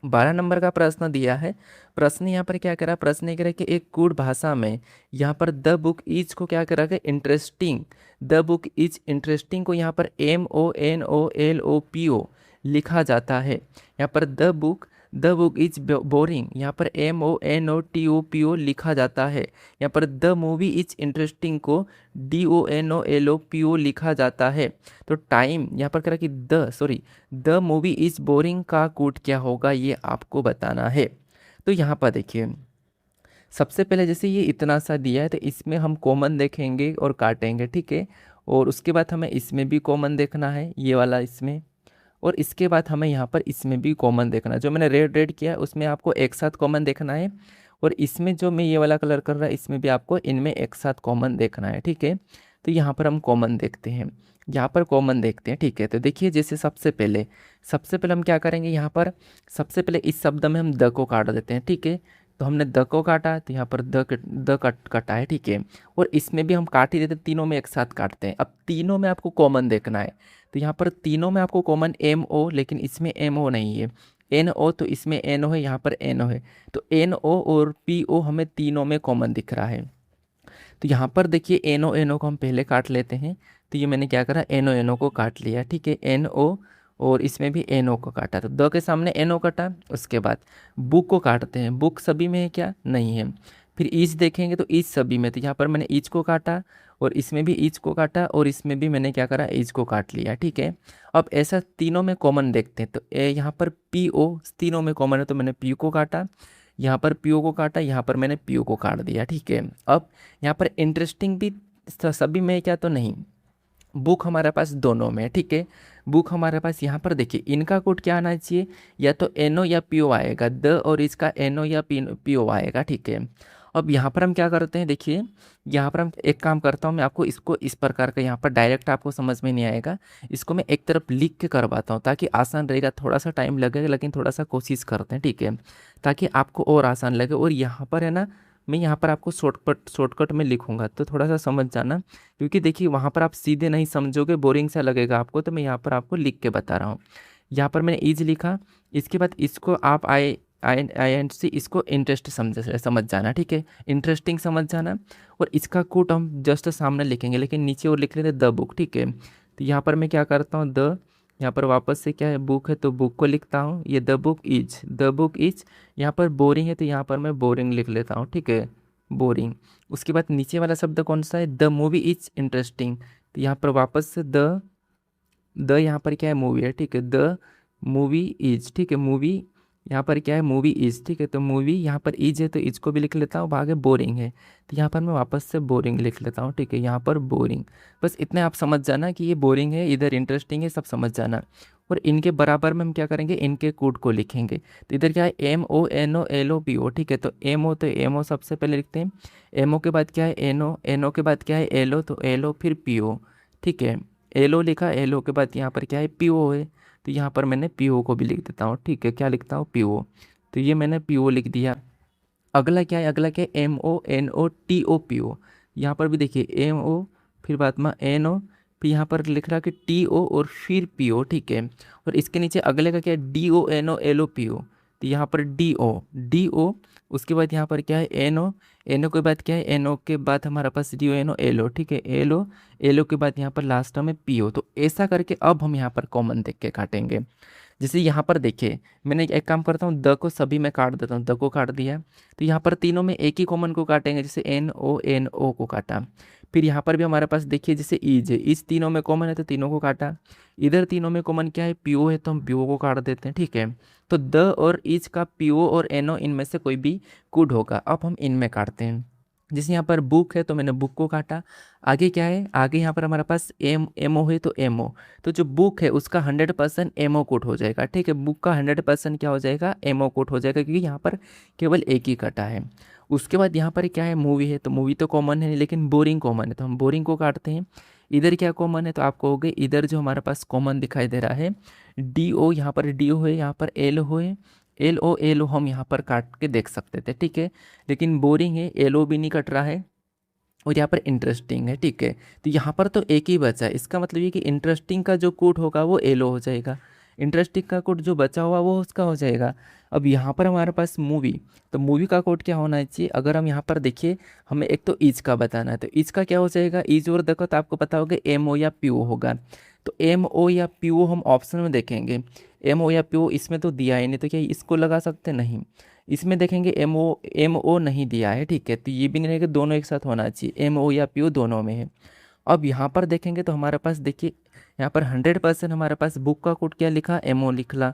12 नंबर का प्रश्न दिया है। प्रश्न यहाँ पर क्या करा, प्रश्न ये करा कि एक गुड़ भाषा में यहाँ पर द बुक इज को क्या करा कि interesting, the book is interesting को यहाँ पर MONOLOPO लिखा जाता है। यहाँ पर द बुक इज बोरिंग, यहाँ पर MONOTOPO लिखा जाता है। यहाँ पर द मूवी इज इंटरेस्टिंग को DONOLOPO लिखा जाता है। तो टाइम यहाँ पर कह रहा कि द मूवी इज बोरिंग का कूट क्या होगा, ये आपको बताना है। तो यहाँ पर देखिए, सबसे पहले जैसे ये इतना सा दिया है, तो इसमें हम कॉमन देखेंगे और काटेंगे। ठीक है, और उसके बाद हमें इसमें भी कॉमन देखना है, ये वाला इसमें, और इसके बाद हमें यहाँ पर इसमें भी कॉमन देखना है। जो मैंने रेड किया है उसमें आपको एक साथ कॉमन देखना है, और इसमें जो मैं ये वाला कलर कर रहा है इसमें भी आपको इनमें एक साथ कॉमन देखना है। ठीक है, तो यहाँ पर हम कॉमन देखते हैं, यहाँ पर कॉमन देखते हैं। ठीक है, तो देखिए जैसे सबसे पहले हम क्या करेंगे, यहाँ पर सबसे पहले इस शब्द में हम द को काट देते हैं। ठीक है, तो हमने द को काटा, तो यहाँ पर द कटा है। ठीक है, और इसमें भी हम काट ही देते, तीनों में एक साथ काटते हैं। अब तीनों में आपको कॉमन देखना है, तो यहाँ पर तीनों में आपको कॉमन MO, लेकिन इसमें MO नहीं है, NO, तो इसमें NO है, यहाँ पर NO है। तो NO और PO हमें तीनों में कॉमन दिख रहा है। तो यहाँ पर देखिए NO को हम पहले काट लेते हैं, तो ये मैंने क्या करा, NO को काट लिया। ठीक है, NO और इसमें भी NO को काटा, तो द के सामने NO कटा। उसके बाद बुक को काटते हैं, बुक सभी में है क्या, नहीं है। फिर ईच देखेंगे तो ईच सभी में, तो यहाँ पर मैंने ईच को काटा, और इसमें भी ईच को काटा, और इसमें भी मैंने क्या करा, ईच को काट लिया। ठीक है, अब ऐसा तीनों में कॉमन देखते हैं, तो यहाँ पर PO तीनों में कॉमन है, तो मैंने PO को काटा, यहाँ पर PO को काटा, यहाँ पर मैंने PO को काट दिया। ठीक है, अब यहाँ पर इंटरेस्टिंग भी सभी में है क्या, तो नहीं। बुक हमारे पास दोनों में है। ठीक है, बुक हमारे पास यहाँ पर देखिए, इनका कोड क्या आना चाहिए, या तो NO या PO आएगा, द और इसका NO या PO आएगा। ठीक है, अब यहाँ पर हम क्या करते हैं, देखिए यहाँ पर हम एक काम करता हूँ, मैं आपको इसको इस प्रकार का, यहाँ पर डायरेक्ट आपको समझ में नहीं आएगा, इसको मैं एक तरफ लिख के करवाता हूँ ताकि आसान रहेगा। थोड़ा सा टाइम लगेगा लेकिन थोड़ा सा कोशिश करते हैं। ठीक है, ताकि आपको और आसान लगे। और यहाँ पर है ना, मैं यहाँ पर आपको शॉर्टकट में लिखूंगा, तो थोड़ा सा समझ जाना, क्योंकि देखिए वहाँ पर आप सीधे नहीं समझोगे, बोरिंग सा लगेगा आपको, तो मैं यहाँ पर आपको लिख के बता रहा हूँ। यहाँ पर मैंने ईज लिखा, इसके बाद इसको आप आए INC, इसको इंटरेस्ट समझ जाना, ठीक है, इंटरेस्टिंग समझ जाना। और इसका कोट हम जस्ट सामने लिखेंगे, लेकिन नीचे और लिख लेते द बुक, ठीक है। तो यहाँ पर मैं क्या करता हूँ, द, यहाँ पर वापस से क्या है, बुक है तो बुक को लिखता हूँ, ये द बुक इज। यहाँ पर बोरिंग है तो यहाँ पर मैं बोरिंग लिख लेता हूँ, ठीक है, बोरिंग। उसके बाद नीचे वाला शब्द कौन सा है, द मूवी इज इंटरेस्टिंग, तो यहाँ पर वापस से द यहाँ पर क्या है, मूवी है, ठीक है, द मूवी इज, ठीक है, मूवी यहाँ पर क्या है, मूवी इज, ठीक है। तो मूवी यहाँ पर इज है तो इज को भी लिख लेता हूँ, आगे बोरिंग है तो यहाँ पर मैं वापस से बोरिंग लिख लेता हूँ, ठीक है, यहाँ पर बोरिंग। बस इतने आप समझ जाना कि ये बोरिंग है, इधर इंटरेस्टिंग है, सब समझ जाना। और इनके बराबर में हम क्या करेंगे, इनके कोड को लिखेंगे। तो इधर क्या है, MONOLOPO, ठीक है। तो एमओ, तो एमओ सबसे पहले लिखते हैं, एमओ के बाद क्या है, एनओ के बाद क्या है, एलओ, तो एलओ फिर पीओ, ठीक है। एलओ लिखा, एलओ के बाद यहाँ पर क्या है, पीओ है, तो यहाँ पर मैंने पीओ को भी लिख देता हूँ, ठीक है, क्या लिखता हूँ, पीओ। तो ये मैंने पीओ लिख दिया। अगला क्या है, अगला क्या है, MONOTOPO। यहाँ पर भी देखिए MO, फिर बाद में NO, फिर यहाँ पर लिख रहा कि TO और फिर PO, ठीक है। और इसके नीचे अगले का क्या है, DONOLOPO, तो यहाँ पर DO, उसके बाद यहाँ पर क्या है, NO के बाद क्या है, NO के बाद हमारे पास DONOLO, ठीक है, LO के बाद यहाँ पर लास्ट में PO। तो ऐसा करके अब हम यहाँ पर कॉमन देख के काटेंगे। जैसे यहाँ पर देखिए, मैंने एक काम करता हूँ, द को सभी में काट देता हूँ, द को काट दिया। तो यहाँ पर तीनों में एक ही कॉमन को काटेंगे, जैसे NO को काटा। फिर यहाँ पर भी हमारे पास देखिए, जैसे इज है, इस तीनों में कॉमन है तो तीनों को काटा। इधर तीनों में कॉमन क्या है, पीओ है, तो हम पीओ को काट देते हैं, ठीक है। तो द और इज का पीओ और एनओ, इनमें से कोई भी गुड होगा। अब हम इनमें काटते हैं। जैसे यहाँ पर बुक है तो मैंने बुक को काटा। आगे क्या है, आगे यहाँ पर हमारे पास एमओ है तो एमओ, तो जो बुक है उसका 100% एमओ कोट हो जाएगा, ठीक है। बुक का 100% क्या हो जाएगा, एमओ कोट हो जाएगा, क्योंकि यहाँ पर केवल एक ही कटा है। उसके बाद यहाँ पर क्या है, मूवी है, तो मूवी तो कॉमन है, लेकिन बोरिंग कॉमन है, तो हम बोरिंग को काटते हैं। इधर क्या कॉमन है, तो आपको हो गए, इधर जो हमारे पास कॉमन दिखाई दे रहा है DO, यहाँ पर DO है, यहाँ पर LO है, LO हम यहाँ पर काट के देख सकते थे, ठीक है। लेकिन बोरिंग है, LO भी नहीं कट रहा है, और यहाँ पर इंटरेस्टिंग है, ठीक है। तो यहाँ पर तो एक ही बचा है, इसका मतलब ये कि इंटरेस्टिंग का जो कोड होगा वो LO हो जाएगा, इंटरेस्टिंग का कोड जो बचा हुआ वो उसका हो जाएगा। अब यहाँ पर हमारे पास मूवी, तो मूवी का कोड क्या होना चाहिए, अगर हम यहाँ पर देखिए, हमें एक तो ईज का बताना है, तो ईज का क्या हो जाएगा, ईज और देखो तो आपको पता होगा MO या PO होगा। तो MO या PO हम ऑप्शन में देखेंगे, MO या PO इसमें तो दिया ही नहीं, तो क्या इसको लगा सकते, नहीं। इसमें देखेंगे MO नहीं दिया है, ठीक है, तो ये भी नहीं रहेगा, दोनों एक साथ होना चाहिए, MO या PO दोनों में है। अब यहाँ पर देखेंगे तो हमारे पास देखिए, यहाँ पर 100% हमारे पास बुक का कोड क्या लिखा, MO लिखला,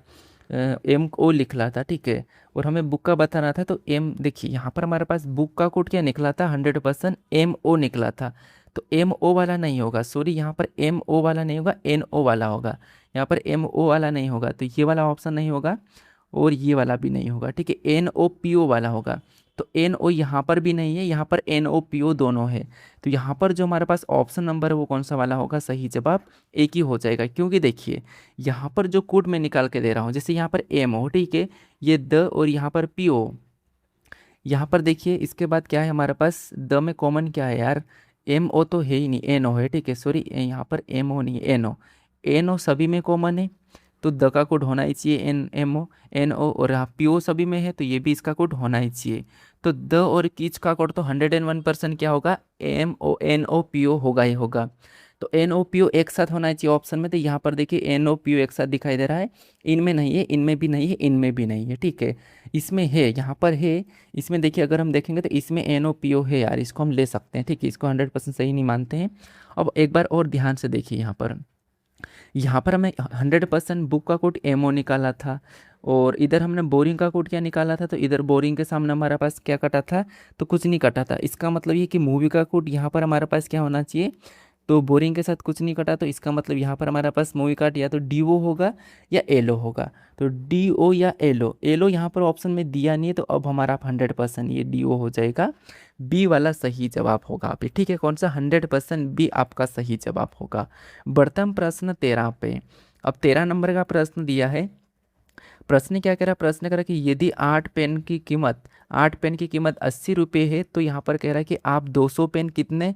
MO लिखला था, ठीक है। और हमें बुक का बताना था तो देखिए यहाँ पर हमारे पास बुक का कोड क्या निकला था, 100% MO निकला था। तो MO वाला नहीं होगा, सॉरी, यहाँ पर MO वाला नहीं होगा, NO वाला होगा। यहाँ पर MO वाला नहीं होगा, तो ये वाला ऑप्शन नहीं होगा, और ये वाला भी नहीं होगा, ठीक है, NOPO वाला होगा। तो NO यहाँ पर भी नहीं है, यहाँ पर NOPO दोनों है। तो यहाँ पर जो हमारे पास ऑप्शन नंबर है वो कौन सा वाला होगा, सही जवाब एक ही हो जाएगा। क्योंकि देखिए यहाँ पर जो कोड मैं निकाल के दे रहा हूँ, जैसे यहाँ पर MO, ठीक है, ये द, और यहाँ पर PO। यहाँ पर देखिए इसके बाद क्या है हमारे पास, द में कॉमन क्या है यार, MO तो है ही नहीं, NO है, ठीक है, सॉरी, यहाँ पर MO नहीं है, NO सभी में कॉमन है, तो द का कोड होना ही चाहिए MO, NO, और यहाँ PO सभी में है तो ये भी इसका कोड होना ही चाहिए। तो द और किच का कोड तो 101% क्या होगा, NOPO होगा ही होगा। तो NOPO एक साथ होना चाहिए ऑप्शन में, तो यहाँ पर देखिए NOPO एक साथ दिखाई दे रहा है, इनमें नहीं है, इनमें भी नहीं है, इनमें भी नहीं है, ठीक है। इसमें है, यहाँ पर है, इसमें देखिए अगर हम देखेंगे तो इसमें NOPO है यार, इसको हम ले सकते हैं, ठीक है, इसको 100% सही नहीं मानते हैं। अब एक बार और ध्यान से देखिए, यहाँ पर हमें 100% बुक का कोड MO निकाला था, और इधर हमने बोरिंग का कोड क्या निकाला था, तो इधर बोरिंग के सामने हमारे पास क्या कटा था, तो कुछ नहीं कटा था। इसका मतलब ये कि मूवी का कोड यहाँ पर हमारे पास क्या होना चाहिए, तो बोरिंग के साथ कुछ नहीं कटा, तो इसका मतलब यहाँ पर हमारे पास मूवी कार्ड या तो DO होगा या LO होगा। तो DO या LO यहाँ पर ऑप्शन में दिया नहीं है, तो अब हमारा 100% ये DO हो जाएगा, बी वाला सही जवाब होगा अभी, ठीक है। कौन सा, 100% बी आपका सही जवाब होगा। बढ़ते हम प्रश्न 13 पे। अब 13 नंबर का प्रश्न दिया है। प्रश्न क्या कह रहा है, प्रश्न कह रहा है कि यदि 8 पेन की कीमत 80 रुपये है, तो यहाँ पर कह रहा है कि आप 200 पेन कितने,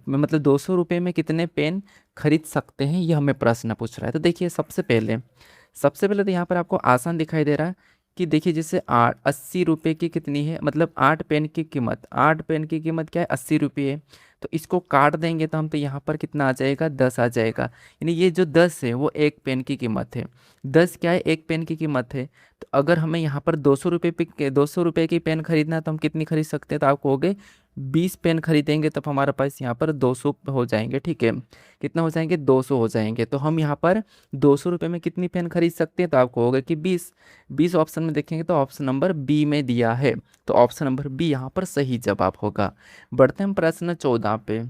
मतलब 200 रुपये में कितने पेन खरीद सकते हैं, ये हमें प्रश्न पूछ रहा है। तो देखिए सबसे पहले तो यहाँ पर आपको आसान दिखाई दे रहा है कि देखिए जैसे 80 रुपये की कितनी है, मतलब 8 पेन की कीमत, 8 पेन की कीमत क्या है, 80 रुपये है। तो इसको काट देंगे तो हम तो यहाँ पर कितना आ जाएगा, 10 आ जाएगा। यानी ये जो 10 है वो एक पेन की कीमत है, 10 क्या है, एक पेन की कीमत है। तो अगर हमें यहाँ पर 200 रुपये की पेन खरीदना है तो हम कितनी खरीद सकते हैं, तो आप कहोगे 20 पेन खरीदेंगे तब हमारे पास यहाँ पर 200 हो जाएंगे, ठीक है। कितना हो जाएंगे, 200 हो जाएंगे। तो हम यहाँ पर 200 रुपये में कितनी पेन खरीद सकते हैं, तो आप कहोगे कि 20। 20 ऑप्शन में देखेंगे तो ऑप्शन नंबर बी में दिया है, तो ऑप्शन नंबर बी यहाँ पर सही जवाब होगा। बढ़ते हैं प्रश्न 14 पे।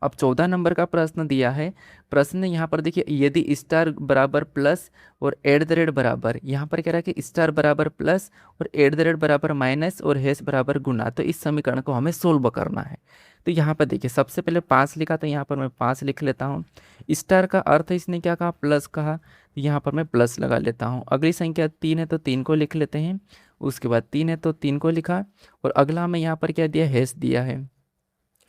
अब 14 नंबर का प्रश्न दिया है। प्रश्न यहाँ पर देखिए, यदि स्टार बराबर प्लस और एट द रेट बराबर, यहाँ पर कह रहा है कि स्टार बराबर प्लस और एट द रेट बराबर माइनस और हैश बराबर गुना, तो इस समीकरण को हमें सोल्व करना है। तो यहाँ पर देखिए सबसे पहले 5 लिखा, तो यहाँ पर मैं 5 लिख लेता हूँ। स्टार का अर्थ इसने क्या कहा, प्लस कहा, तो यहाँ पर मैं प्लस लगा लेता हूँ। अगली संख्या 3 है तो 3 को लिख लेते हैं। उसके बाद 3 है तो 3 को लिखा, और अगला में यहाँ पर क्या दिया, हैश दिया है।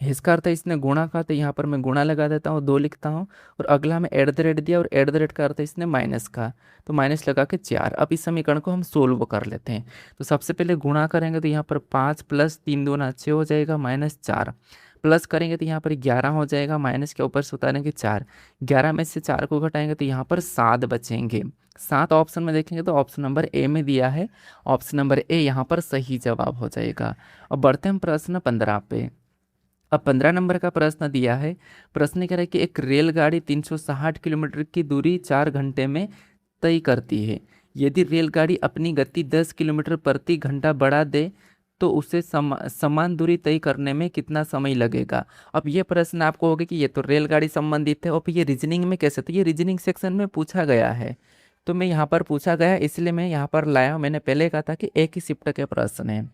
इसका अर्थ है इसने गुणा का, तो यहाँ पर मैं गुणा लगा देता हूँ, 2 लिखता हूँ। और अगला में एट द रेट दिया, और एट द रेट का अर्थ है इसने माइनस का, तो माइनस लगा के 4। अब इस समीकरण को हम सोल्व कर लेते हैं। तो सबसे पहले गुणा करेंगे तो यहाँ पर 5 प्लस 3 दूना 6 हो जाएगा, माइनस 4। प्लस करेंगे तो यहाँ पर 11 हो जाएगा, माइनस के ऊपर से उतारेंगे 4। 11 में से 4 को घटाएंगे तो यहाँ पर 7 बचेंगे। 7 ऑप्शन में देखेंगे तो ऑप्शन नंबर ए में दिया है, ऑप्शन नंबर ए यहाँ पर सही जवाब हो जाएगा। अब बढ़ते हैं प्रश्न 15 पे। अब 15 नंबर का प्रश्न दिया है। प्रश्न कह रहा है कि एक रेलगाड़ी 360 किलोमीटर की दूरी 4 घंटे में तय करती है। यदि रेलगाड़ी अपनी गति 10 किलोमीटर प्रति घंटा बढ़ा दे तो उसे समान दूरी तय करने में कितना समय लगेगा। अब ये प्रश्न आपको होगा कि ये तो रेलगाड़ी संबंधित है, और फिर ये रीजनिंग में कैसे, तो ये रीजनिंग सेक्शन में पूछा गया है। तो मैं यहाँ पर पूछा गया इसलिए मैं यहाँ पर लाया। मैंने पहले कहा था कि एक ही शिफ्ट के प्रश्न है।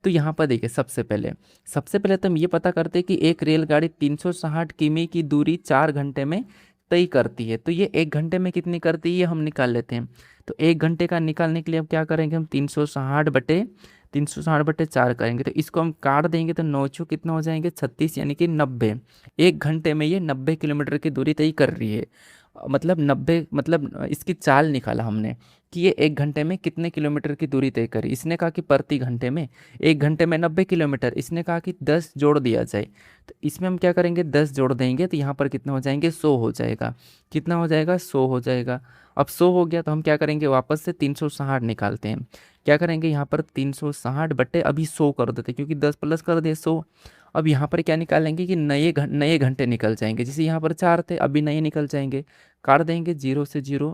तो यहाँ पर देखिए सबसे पहले तो हम ये पता करते हैं कि एक रेलगाड़ी 360 किमी की दूरी 4 घंटे में तय करती है। तो ये 1 घंटे में कितनी करती है, ये हम निकाल लेते हैं। तो 1 घंटे का निकालने के लिए हम क्या करेंगे, हम 360 बटे 4 करेंगे। तो इसको हम काट देंगे तो 9 चौ कितना हो जाएंगे, 36, यानी कि 90। 1 घंटे में ये 90 किलोमीटर की दूरी तय कर रही है। मतलब 90, मतलब इसकी चाल निकाला हमने कि ये 1 घंटे में कितने किलोमीटर की दूरी तय करी। इसने कहा कि प्रति घंटे में, 1 घंटे में 90 किलोमीटर, इसने कहा कि 10 जोड़ दिया जाए। तो इसमें हम क्या करेंगे, 10 जोड़ देंगे तो यहाँ पर कितना हो जाएंगे, 100 हो जाएगा। कितना हो जाएगा, 100 हो जाएगा। अब 100 हो गया तो हम क्या करेंगे, वापस से 360 निकालते हैं। क्या करेंगे, यहाँ पर 360 बटे अभी 100 कर देते, क्योंकि 10 प्लस कर दिए 100। अब यहाँ पर क्या निकालेंगे कि नए घंटे निकल जाएंगे। जैसे यहाँ पर 4 थे, अभी नए निकल जाएंगे। काट देंगे 0 से 0,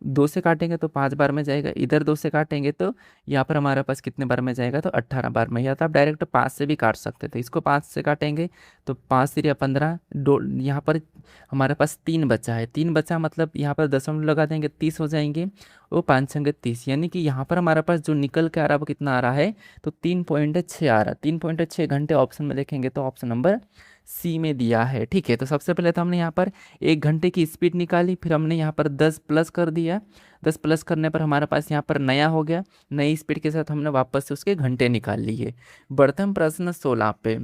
2 से काटेंगे तो 5 बार में जाएगा, इधर 2 से काटेंगे तो यहाँ पर हमारे पास कितने बार में जाएगा, तो 18 बार में। या तो आप डायरेक्ट 5 से भी काट सकते थे। इसको 5 से काटेंगे तो 5 तिरिया 15, यहाँ पर हमारे पास 3 बचा है, 3 बचा मतलब यहाँ पर दशमलव लगा देंगे, 30 हो जाएंगे। वो 5 संगे 30, यानी कि यहाँ पर हमारे पास जो निकल के आ रहा है वो कितना आ रहा है, तो 3.6 आ रहा है। 3.6 घंटे ऑप्शन में देखेंगे तो ऑप्शन नंबर सी में दिया है, ठीक है। तो सबसे पहले तो हमने यहाँ पर 1 घंटे की स्पीड निकाली, फिर हमने यहाँ पर 10 प्लस कर दिया। 10 प्लस करने पर हमारे पास यहाँ पर नया हो गया, नई स्पीड के साथ हमने वापस से उसके घंटे निकाल लिए। बढ़ते हम प्रश्न 16 पे।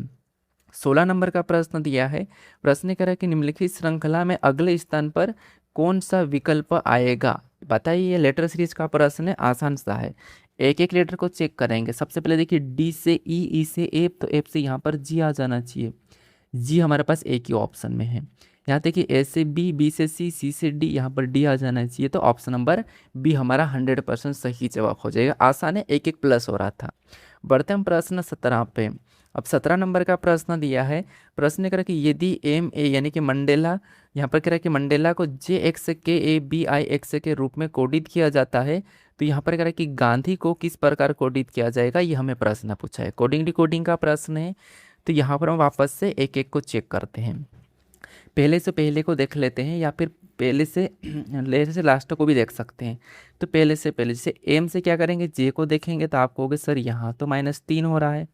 16 नंबर का प्रश्न दिया है। प्रश्न कह रहा है कि निम्नलिखित श्रृंखला में अगले स्थान पर कौन सा विकल्प आएगा, बताइए। ये लेटर सीरीज का प्रश्न है, आसान सा है। एक एक लेटर को चेक करेंगे। सबसे पहले देखिए डी से ई, ई से एफ, तो एफ से यहाँ पर जी आ जाना चाहिए। जी हमारे पास एक ही ऑप्शन में है। यहाँ देखिए ए से बी, बी से सी, सी से डी, यहाँ पर डी आ जाना चाहिए। तो ऑप्शन नंबर बी हमारा 100% सही जवाब हो जाएगा। आसान है, एक एक प्लस हो रहा था। बढ़ते हम प्रश्न 17 पे। अब 17 नंबर का प्रश्न दिया है। प्रश्न कह रहा है कि यदि एम ए यानी कि मंडेला, यहाँ पर कह रहा है कि मंडेला को जे एक्स के ए बी आई एक्स के रूप में कोडित किया जाता है, तो यहाँ पर कह रहा है कि गांधी को किस प्रकार कोडित किया जाएगा, ये हमें प्रश्न पूछा है। कोडिंग डिकोडिंग का प्रश्न है। तो यहाँ पर हम वापस से एक एक को चेक करते हैं। पहले से पहले को देख लेते हैं, या फिर पहले से लास्ट को भी देख सकते हैं। तो पहले से पहले, जैसे एम से क्या करेंगे, जे को देखेंगे तो आप कहोगे सर यहाँ तो -3 हो रहा है।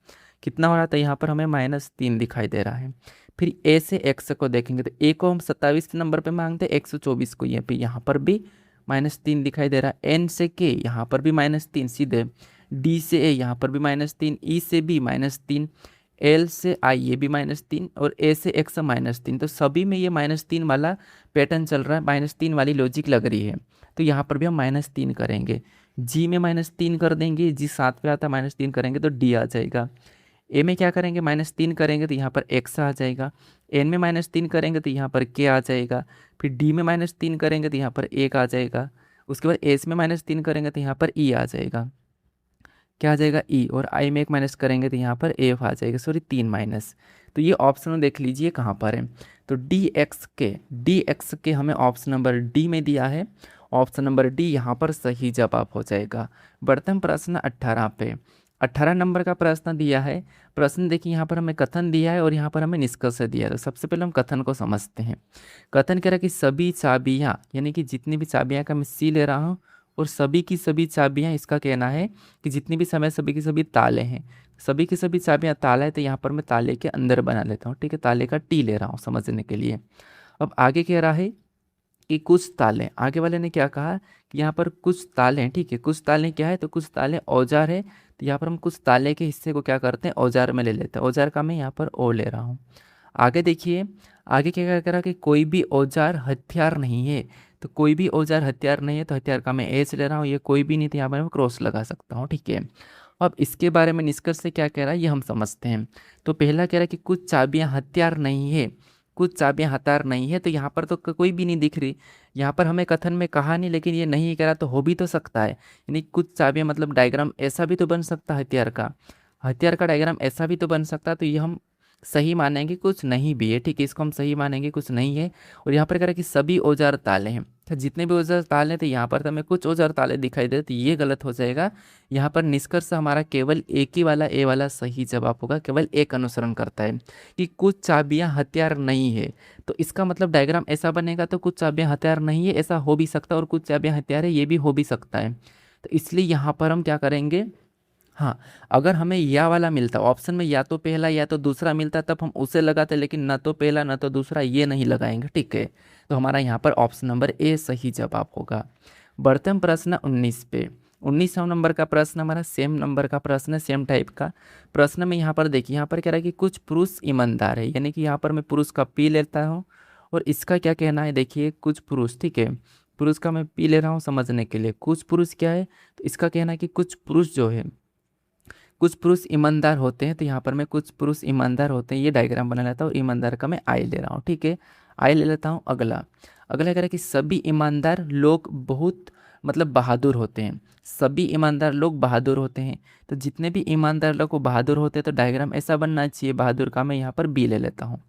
कितना हो रहा था, यहाँ पर हमें -3 दिखाई दे रहा है। फिर ए से एक्स को देखेंगे तो ए को हम 27 नंबर पे मांगते हैं, 124 को यहाँ पर भी -3 दिखाई दे रहा है। एन से के, यहाँ पर भी -3 सीधे। डी से ए, यहाँ पर भी -3। ई से बी -3। एल से आई, ये भी -3। और ए से एक्स -3। तो सभी में ये -3 वाला पैटर्न चल रहा है, -3 वाली लॉजिक लग रही है। तो यहाँ पर भी हम -3 करेंगे। जी में -3 कर देंगे, जी 7 पे आता है, -3 करेंगे तो डी आ जाएगा। ए में क्या करेंगे, -3 करेंगे तो यहाँ पर एक्स आ जाएगा। एन में -3 करेंगे तो यहाँ पर के आ जाएगा। फिर डी में -3 करेंगे तो यहाँ पर एक आ जाएगा। उसके बाद एस में -3 करेंगे तो यहाँ पर ई आ जाएगा। क्या आ जाएगा, ई। और आई में एक माइनस करेंगे तो यहाँ पर एफ आ जाएगा, सॉरी 3 माइनस। तो ये ऑप्शन में देख लीजिए कहाँ पर है। तो डी एक्स के हमें ऑप्शन नंबर डी में दिया है। ऑप्शन नंबर डी यहाँ पर सही जवाब हो जाएगा। बढ़ते हैं प्रश्न 18 पे। 18 नंबर का प्रश्न दिया है। प्रश्न देखिए, यहाँ पर हमें कथन दिया है और यहाँ पर हमें निष्कर्ष दिया है। तो सबसे पहले हम कथन को समझते हैं। कथन कह रहा है कि सभी चाबियाँ, यानी कि जितनी भी चाबियाँ का मैं सी ले रहा हूँ और सभी की सभी चाबियाँ, इसका कहना है कि जितनी भी समय सभी की सभी ताले हैं, सभी की सभी चाबियाँ ताला है, तो यहाँ पर मैं ताले के अंदर बना लेता हूँ। ठीक है, ताले का टी ले रहा हूँ समझने के लिए। अब आगे कह रहा है कि कुछ ताले, आगे वाले ने क्या कहा कि यहाँ पर कुछ ताले हैं। ठीक है, कुछ ताले क्या है, तो कुछ ताले औजार है। तो यहाँ पर हम कुछ ताले के हिस्से को क्या करते हैं, औजार में ले लेते हैं। औजार का मैं यहाँ पर ओ ले रहा हूँ। आगे देखिए, आगे क्या कह रहा कि कोई भी औजार हथियार नहीं है। तो कोई भी औजार हथियार नहीं है, तो हथियार का मैं एच ले रहा हूँ। ये कोई भी नहीं, तो यहाँ पर मैं क्रॉस लगा सकता हूँ। ठीक है, अब इसके बारे में निष्कर्ष से क्या कह रहा है ये हम समझते हैं। तो पहला कह रहा है कि कुछ चाबियाँ हथियार नहीं है, कुछ चाबियाँ हथियार नहीं है। तो यहाँ पर तो कोई भी नहीं दिख रही। यहाँ पर हमें कथन में कहा नहीं, लेकिन ये नहीं कह रहा, तो हो भी तो सकता है। यानी कुछ चाबियाँ मतलब डायग्राम ऐसा भी तो बन सकता है, हथियार का डायग्राम ऐसा भी तो बन सकता है। तो ये हम सही मानेंगे, कुछ नहीं भी है। ठीक है, इसको हम सही मानेंगे, कुछ नहीं है। और यहाँ पर कह रहा है कि सभी औजार ताले हैं। तो जितने भी औजार ताले हैं, तो यहाँ पर तो हमें कुछ औजार ताले दिखाई दे, तो ये गलत हो जाएगा। यहाँ पर निष्कर्ष हमारा केवल एक ही वाला, ए वाला सही जवाब होगा। केवल एक अनुसरण करता है कि कुछ चाबियाँ हथियार नहीं है। तो इसका मतलब डायग्राम ऐसा बनेगा, तो कुछ चाबियाँ हथियार नहीं है ऐसा हो भी सकता है, और कुछ चाबियाँ हथियार है ये भी हो भी सकता है। तो इसलिए यहाँ पर हम क्या करेंगे, हाँ, अगर हमें या वाला मिलता ऑप्शन में, या तो पहला या तो दूसरा मिलता, तब हम उसे लगाते, लेकिन ना तो पहला ना तो दूसरा, ये नहीं लगाएंगे। ठीक है, तो हमारा यहाँ पर ऑप्शन नंबर ए सही जवाब होगा। बढ़ते हम प्रश्न 19 पे। 19वां नंबर का प्रश्न हमारा सेम नंबर का प्रश्न है, सेम टाइप का प्रश्न में। यहाँ पर देखिए, यहाँ पर कह रहा है कि कुछ पुरुष ईमानदार है, यानी कि यहाँ पर मैं पुरुष का पी लेता हूँ। और इसका क्या कहना है, देखिए कुछ पुरुष, ठीक है, पुरुष का मैं पी ले रहा हूँ समझने के लिए। कुछ पुरुष क्या है, तो इसका कहना है कि कुछ पुरुष जो है, कुछ पुरुष ईमानदार होते हैं। तो यहाँ पर मैं कुछ पुरुष ईमानदार होते हैं ये डायग्राम बना लेता हूँ। ईमानदार का मैं आई ले रहा हूँ। ठीक है, आई ले लेता हूँ। अगला अगला कह रहा है कि सभी ईमानदार लोग बहुत मतलब बहादुर होते हैं। सभी ईमानदार लोग बहादुर होते हैं। तो जितने भी ईमानदार लोग वो बहादुर होते हैं, तो डायग्राम ऐसा बनना चाहिए। बहादुर का मैं यहाँ पर बी ले लेता हूँ।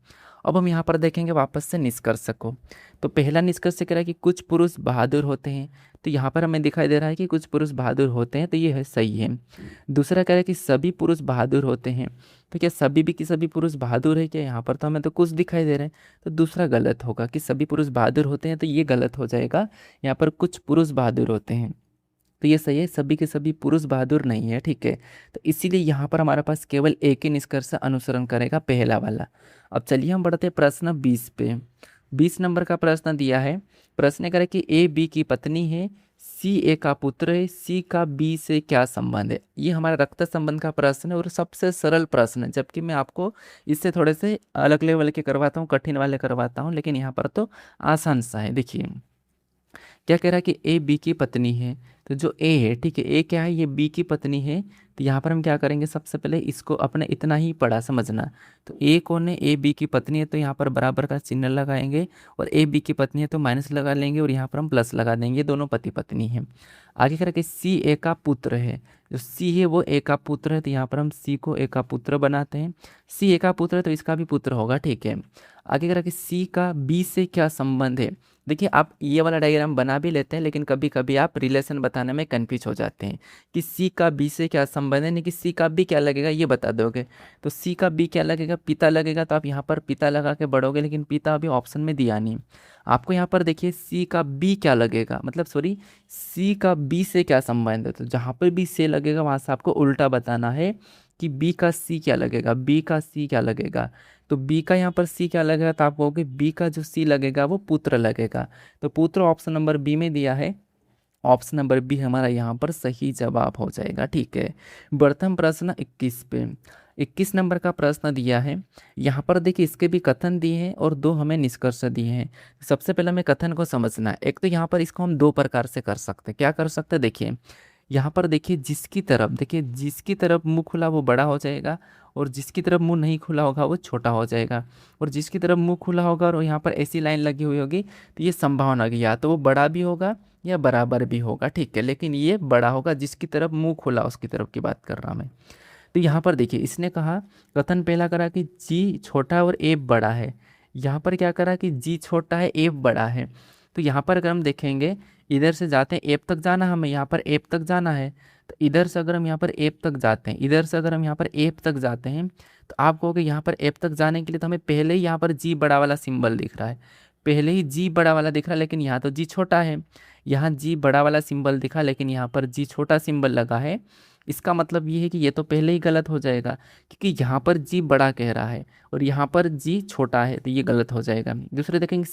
अब हम यहाँ पर देखेंगे वापस से निष्कर्ष को। तो पहला निष्कर्ष कह रहा है कि कुछ पुरुष बहादुर होते हैं। तो यहाँ पर हमें दिखाई दे रहा है कि कुछ पुरुष बहादुर होते हैं, तो ये है सही है। दूसरा कह रहा है कि सभी पुरुष बहादुर होते हैं। तो क्या सभी भी कि सभी पुरुष बहादुर है क्या, यहाँ पर तो हमें तो कुछ दिखाई दे रहे हैं। तो दूसरा गलत होगा कि सभी पुरुष बहादुर होते हैं, तो ये गलत हो जाएगा। यहाँ पर कुछ पुरुष बहादुर होते हैं, तो ये सही है। सभी के सभी पुरुष बहादुर नहीं है। ठीक है, तो इसीलिए यहाँ पर हमारे पास केवल एक ही निष्कर्ष अनुसरण करेगा, पहला वाला। अब चलिए हम बढ़ते प्रश्न 20 पे। 20 नंबर का प्रश्न दिया है। प्रश्न करें कि ए बी की पत्नी है, सी ए का पुत्र है, सी का बी से क्या संबंध है। ये हमारा रक्त संबंध का प्रश्न है और सबसे सरल प्रश्न है, जबकि मैं आपको इससे थोड़े से अलग लेवल के करवाता हूँ, कठिन वाले करवाता हूँ, लेकिन यहाँ पर तो आसान सा है। देखिए क्या कह रहा है कि ए बी की पत्नी है। तो जो ए है, ठीक है, ए क्या है, ये बी की पत्नी है। तो यहाँ पर हम क्या करेंगे, सबसे पहले इसको अपने इतना ही पढ़ा समझना। तो ए कौन है, ए बी की पत्नी है, तो यहाँ पर बराबर का चिन्ह लगाएंगे। और ए बी की पत्नी है तो माइनस लगा लेंगे, और यहाँ पर हम प्लस लगा देंगे। दोनों पति पत्नी हैं। आगे कह रहा है कि सी ए का पुत्र है। जो सी है वो ए का पुत्र है, तो यहाँ पर हम सी को ए का पुत्र बनाते हैं। सी ए का पुत्र है तो इसका भी पुत्र होगा। ठीक है, आगे कह रहा है कि सी का बी से क्या संबंध है। देखिए आप ये वाला डायग्राम बना भी लेते हैं, लेकिन कभी कभी आप रिलेशन बताने में कंफ्यूज हो जाते हैं कि सी का बी से क्या संबंध है। नहीं कि सी का बी क्या लगेगा ये बता दोगे, तो सी का बी क्या लगेगा, पिता लगेगा। तो आप यहाँ पर पिता लगा के बढ़ोगे, लेकिन पिता अभी ऑप्शन में दिया नहीं आपको। यहाँ पर देखिए सी का बी क्या लगेगा, मतलब सॉरी सी का बी से क्या संबंध है। तो जहाँ पर भी से लगेगा वहाँ से आपको उल्टा बताना है कि बी का सी क्या लगेगा, बी का सी क्या लगेगा। तो बी का यहाँ पर सी क्या लगेगा, तो आप कहोगे बी का जो सी लगेगा वो पुत्र लगेगा। तो पुत्र ऑप्शन नंबर बी में दिया है। ऑप्शन नंबर बी हमारा यहाँ पर सही जवाब हो जाएगा। ठीक है, बढ़ते हम प्रश्न 21 पे। 21 नंबर का प्रश्न दिया है। यहाँ पर देखिए इसके भी कथन दिए हैं और दो हमें निष्कर्ष दिए हैं। सबसे पहले हमें कथन को समझना है। एक तो यहाँ पर इसको हम दो प्रकार से कर सकते हैं। क्या कर सकते हैं, देखिए यहाँ पर देखिए जिसकी तरफ मुंह खुला वो बड़ा हो जाएगा, और जिसकी तरफ मुंह नहीं खुला होगा वो छोटा हो जाएगा। और जिसकी तरफ मुंह खुला होगा और यहाँ पर ऐसी लाइन लगी हुई होगी तो ये संभावना की या तो वो बड़ा भी होगा या बराबर भी होगा, ठीक है, लेकिन ये बड़ा होगा जिसकी तरफ मुंह खुला उसकी तरफ की बात कर रहा मैं। तो यहाँ पर देखिए इसने कहा, कथन पहला करा कि जी छोटा है और एफ बड़ा है। यहाँ पर क्या करा कि जी छोटा है एफ बड़ा है। तो यहाँ पर अगर हम देखेंगे, इधर से जाते हैं एफ तक जाना, हमें यहाँ पर एफ तक जाना है। तो इधर से अगर हम यहाँ पर एफ तक जाते हैं, इधर से अगर हम यहाँ पर एफ तक जाते हैं, तो आप कहोगे यहाँ पर एफ तक जाने के लिए तो हमें पहले ही यहाँ पर जी बड़ा वाला सिंबल दिख रहा है, पहले ही जी बड़ा वाला दिख रहा है, लेकिन यहाँ तो जी छोटा है। यहाँ जी बड़ा वाला सिंबल दिखा लेकिन यहाँ पर जी छोटा सिंबल लगा है। इसका मतलब ये है कि ये तो पहले ही गलत हो जाएगा, क्योंकि यहाँ पर जी बड़ा कह रहा है और यहाँ पर जी छोटा है, तो ये गलत हो जाएगा। दूसरे देखेंगे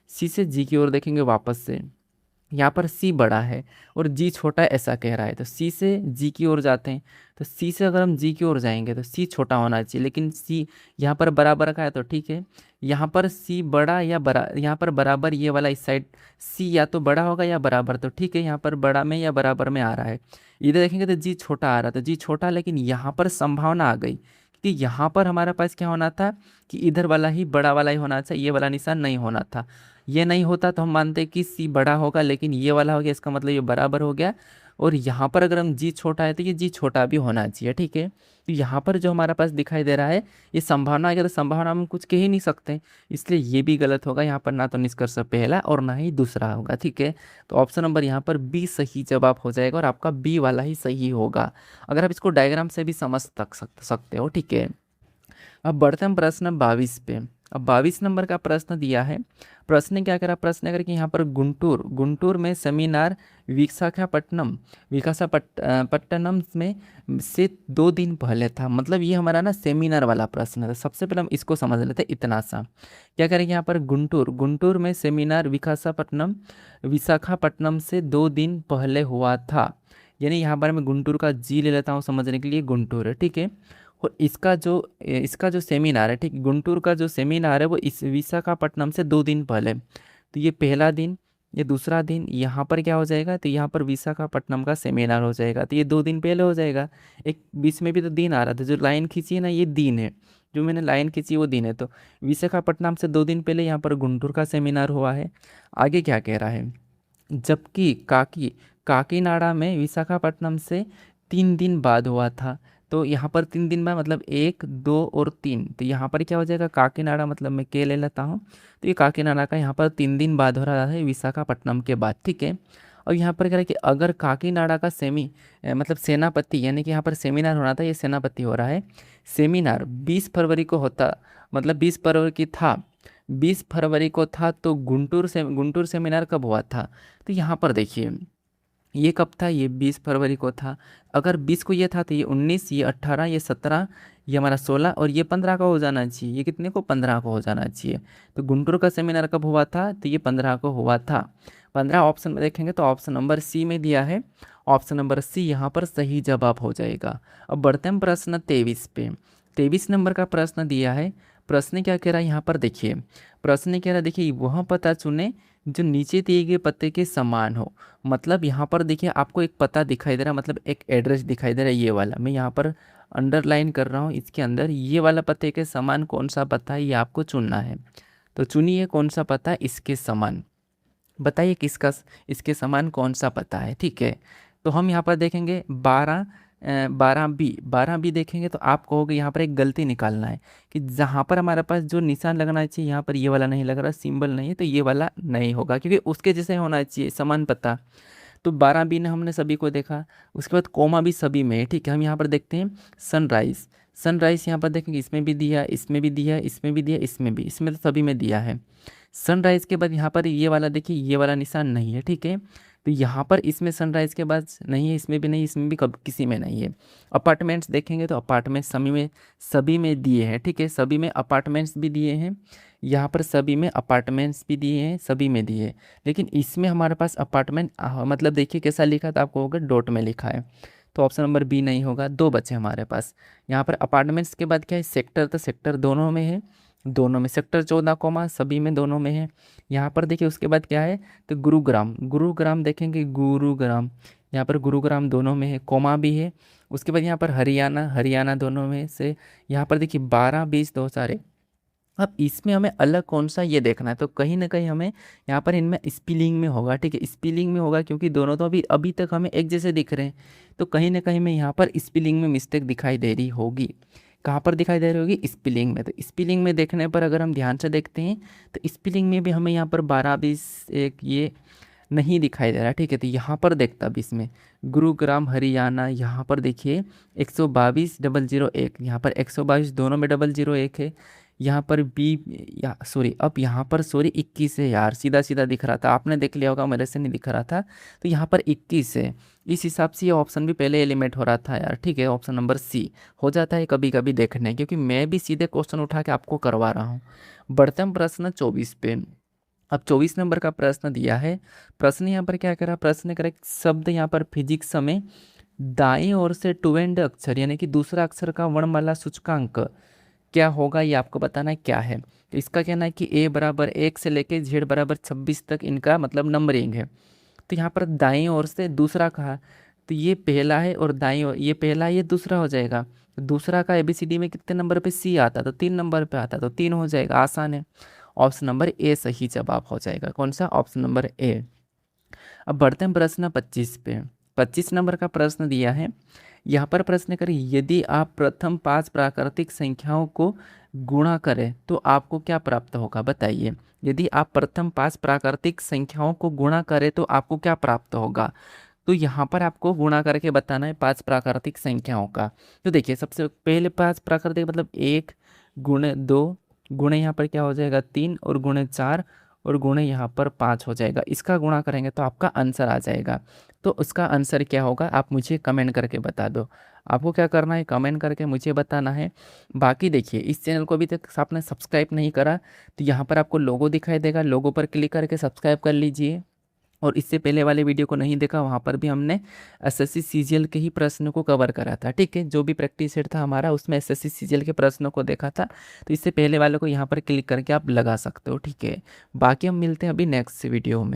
सी से जी की ओर देखेंगे वापस से, यहाँ पर सी बड़ा है और जी छोटा है ऐसा कह रहा है, तो सी से जी की ओर जाते हैं। तो सी से अगर हम जी की ओर जाएंगे तो सी छोटा होना चाहिए, लेकिन सी यहाँ पर बराबर का है तो ठीक है। यहाँ पर सी बड़ा या यहाँ पर बराबर, ये वाला इस साइड सी या तो बड़ा होगा या बराबर, तो ठीक है, यहाँ पर बड़ा में या बराबर में आ रहा है। इधर देखेंगे तो जी छोटा आ रहा है, तो जी छोटा, लेकिन यहाँ पर संभावना आ गई कि यहाँ पर हमारे पास क्या होना था कि इधर वाला ही बड़ा वाला ही होना चाहिए, ये वाला निशान नहीं होना था। ये नहीं होता तो हम मानते कि सी बड़ा होगा, लेकिन ये वाला हो गया, इसका मतलब ये बराबर हो गया। और यहाँ पर अगर हम जी छोटा है तो ये जी छोटा भी होना चाहिए, ठीक है। तो यहाँ पर जो हमारे पास दिखाई दे रहा है ये संभावना है, तो संभावना हम कुछ कह ही नहीं सकते, इसलिए ये भी गलत होगा। यहाँ पर ना तो निष्कर्ष पहला और ना ही दूसरा होगा, ठीक है। तो ऑप्शन नंबर यहाँ पर बी सही जवाब हो जाएगा और आपका बी वाला ही सही होगा, अगर आप इसको डायग्राम से भी समझ सकते हो, ठीक है। अब बढ़ते हैं प्रश्न 22 पे। अब 22 नंबर का प्रश्न दिया है। प्रश्न क्या करा, प्रश्न करके यहाँ पर गुंटूर में सेमिनार विशाखापट्टनम में से 2 दिन पहले था। मतलब ये हमारा ना सेमिनार वाला प्रश्न था। सबसे पहले हम इसको समझ लेते हैं इतना सा। क्या करेंगे, यहाँ पर गुंटूर में सेमिनार विशाखापट्टनम से 2 दिन पहले हुआ था। यानी यहाँ पर मैं गुंटूर का जी ले लेता हूँ समझने के लिए, गुंटूर है, ठीक है। और इसका जो सेमिनार है, ठीक, गुंटूर का जो सेमिनार है वो इस विशाखापट्टनम से 2 दिन पहले। तो ये पहला दिन, ये दूसरा दिन, यहाँ पर क्या हो जाएगा, तो यहाँ पर विशाखापट्टनम का सेमिनार हो जाएगा, तो ये 2 दिन पहले हो जाएगा। एक बीच में भी तो दिन आ रहा था, जो लाइन खींची है ना ये दिन है, जो मैंने लाइन खींची वो दिन है। तो विशाखापट्टनम से 2 दिन पहले यहाँ पर गुंटूर का सेमिनार हुआ है। आगे क्या कह रहा है, जबकि काकीनाडा में विशाखापट्टनम से 3 दिन बाद हुआ था। तो यहाँ पर 3 दिन बाद मतलब 1, 2 और 3, तो यहाँ पर क्या हो जाएगा, काकीनाडा मतलब मैं के ले लेता हूँ, तो ये काकीनाडा का यहाँ पर 3 दिन बाद हो रहा है विशाखापट्टनम के बाद, ठीक है। और यहाँ पर कह रहा है कि अगर काकीनाडा का मतलब सेनापति, यानी कि यहाँ पर सेमिनार होना था, ये सेनापति हो रहा है। सेमिनार 20 फरवरी को होता, मतलब 20 फरवरी की था, 20 फरवरी को था, तो गुंटूर सेमिनार कब हुआ था। तो यहाँ पर देखिए ये कब था, ये 20 फरवरी को था। अगर 20 को ये था तो ये 19, ये 18, ये 17, ये हमारा 16 और ये 15 का हो जाना चाहिए। ये कितने को, 15 को हो जाना चाहिए। तो गुंटूर का सेमिनार कब हुआ था, तो ये 15 को हुआ था। 15 ऑप्शन में देखेंगे तो ऑप्शन नंबर सी में दिया है, ऑप्शन नंबर सी यहाँ पर सही जवाब हो जाएगा। अब बढ़ते हैं प्रश्न 23 पे। 23 नंबर का प्रश्न दिया है। प्रश्न क्या कह रहा है, यहाँ पर देखिए प्रश्न कह रहा है, देखिए वह पता चुने जो नीचे दिए गए पते के समान हो। मतलब यहाँ पर देखिए आपको एक पता दिखाई दे रहा है, मतलब एक एड्रेस दिखाई दे रहा है, ये वाला मैं यहाँ पर अंडरलाइन कर रहा हूँ, इसके अंदर ये वाला पते के समान कौन सा पता है ये आपको चुनना है। तो चुनिए कौन सा पता है इसके समान, बताइए किसका इसके समान कौन सा पता है, ठीक है। तो हम यहाँ पर देखेंगे 12 बी देखेंगे तो आप कहोगे यहाँ पर एक गलती निकालना है कि जहाँ पर हमारे पास जो निशान लगना चाहिए यहाँ पर ये वाला नहीं लग रहा, सिंबल नहीं है, तो ये वाला नहीं होगा, क्योंकि उसके जैसे होना चाहिए समान पता। तो 12 बी ने हमने सभी को देखा, उसके बाद कोमा भी सभी में है, ठीक है। हम यहाँ पर देखते हैं सनराइज यहाँ पर देखेंगे, इसमें भी दिया, इसमें भी दिया, इसमें भी दिया, इसमें भी, इसमें तो सभी में दिया है। सनराइज के बाद यहाँ पर ये वाला देखिए, ये वाला निशान नहीं है, ठीक है। तो यहाँ पर इसमें सनराइज के बाद नहीं है, इसमें भी नहीं, इसमें भी कब किसी में नहीं है। अपार्टमेंट्स देखेंगे तो अपार्टमेंट्स सभी में दिए हैं, ठीक है, सभी में अपार्टमेंट्स भी दिए हैं, यहाँ पर सभी में अपार्टमेंट्स भी दिए हैं, सभी में दिए हैं। लेकिन इसमें हमारे पास अपार्टमेंट मतलब देखिए कैसा लिखा था, आपको होगा डॉट में लिखा है, तो ऑप्शन नंबर बी नहीं होगा। 2 बचे हमारे पास। यहाँ पर अपार्टमेंट्स के बाद क्या है, सेक्टर, तो सेक्टर दोनों में है, दोनों में सेक्टर 14 कोमा सभी में दोनों में है। यहाँ पर देखिए उसके बाद क्या है, तो गुरुग्राम देखेंगे, गुरुग्राम यहाँ पर गुरुग्राम दोनों में है, कोमा भी है। उसके बाद यहाँ पर हरियाणा दोनों में से। यहाँ पर देखिए 12, 20, 2001। अब इसमें हमें अलग कौन सा ये देखना है, तो कहीं ना कहीं हमें यहाँ पर इनमें स्पेलिंग में होगा, ठीक है, स्पेलिंग में होगा, क्योंकि दोनों तो अभी अभी तक हमें एक जैसे दिख रहे हैं। तो कहीं ना कहीं में यहाँ पर स्पेलिंग में मिस्टेक दिखाई दे रही होगी। कहाँ पर दिखाई दे रही होगी? स्पेलिंग में। तो स्पेलिंग में देखने पर अगर हम ध्यान से देखते हैं तो स्पेलिंग में भी हमें यहाँ पर 12, 20, 1 ये नहीं दिखाई दे रहा, ठीक है। तो यहाँ पर देखता अब इसमें गुरुग्राम हरियाणा, यहाँ पर देखिए 122,001, यहाँ पर 122 दोनों में 001 है। यहाँ पर बी, या सॉरी, अब यहाँ पर सॉरी 21 है यार, सीधा सीधा दिख रहा था, आपने देख लिया होगा, मेरे से नहीं दिख रहा था। तो यहाँ पर 21 है, इस हिसाब से ये ऑप्शन भी पहले एलिमिनेट हो रहा था यार, ठीक है। ऑप्शन नंबर सी हो जाता है कभी कभी देखने, क्योंकि मैं भी सीधे क्वेश्चन उठा के आपको करवा रहा हूँ। बढ़ते हम प्रश्न 24 पे। अब 24 नंबर का प्रश्न दिया है। प्रश्न यहाँ पर क्या करा? प्रश्न करा शब्द यहाँ पर फिजिक्स में दाएं ओर से टू एंड अक्षर यानी कि दूसरा अक्षर का वर्णमाला सूचकांक क्या होगा, ये आपको बताना है क्या है। तो इसका कहना है कि a बराबर 1 से लेके z बराबर 26 तक इनका मतलब नंबरिंग है। तो यहाँ पर दाएं ओर से दूसरा कहा, तो ये पहला है और दाएं ओर ये पहला, ये दूसरा हो जाएगा। तो दूसरा का ABCD में कितने नंबर पे C आता? तो 3 नंबर पे आता, तो 3 हो जाएगा, आसान है। ऑप्शन नंबर ए सही जवाब हो जाएगा। कौन सा? Option number A. अब बढ़ते हैं प्रश्न 25 पे। 25 नंबर का प्रश्न दिया है। यहाँ पर प्रश्न करें, यदि आप प्रथम 5 प्राकृतिक संख्याओं को गुणा करें तो आपको क्या प्राप्त होगा, बताइए। यदि आप प्रथम 5 प्राकृतिक संख्याओं को गुणा करें तो आपको क्या प्राप्त होगा? तो यहाँ पर आपको गुणा करके बताना है 5 प्राकृतिक संख्याओं का। तो देखिए सबसे पहले 5 प्राकृतिक मतलब 1 गुणे 2 गुणे यहाँ पर क्या हो जाएगा 3 और गुणे 4 और गुणे यहाँ पर 5 हो जाएगा। इसका गुणा करेंगे तो आपका आंसर आ जाएगा। तो उसका आंसर क्या होगा आप मुझे कमेंट करके बता दो। आपको क्या करना है, कमेंट करके मुझे बताना है। बाकी देखिए इस चैनल को अभी तक आपने सब्सक्राइब नहीं करा तो यहाँ पर आपको लोगो दिखाई देगा, लोगो पर क्लिक करके सब्सक्राइब कर लीजिए। और इससे पहले वाले वीडियो को नहीं देखा, वहाँ पर भी हमने एसएससी सीजीएल के ही प्रश्नों को कवर करा था, ठीक है। जो भी प्रैक्टिस सेट था हमारा उसमें एसएससी सीजीएल के प्रश्नों को देखा था। तो इससे पहले वाले को यहाँ पर क्लिक करके आप लगा सकते हो, ठीक है। बाकी हम मिलते हैं अभी नेक्स्ट वीडियो में।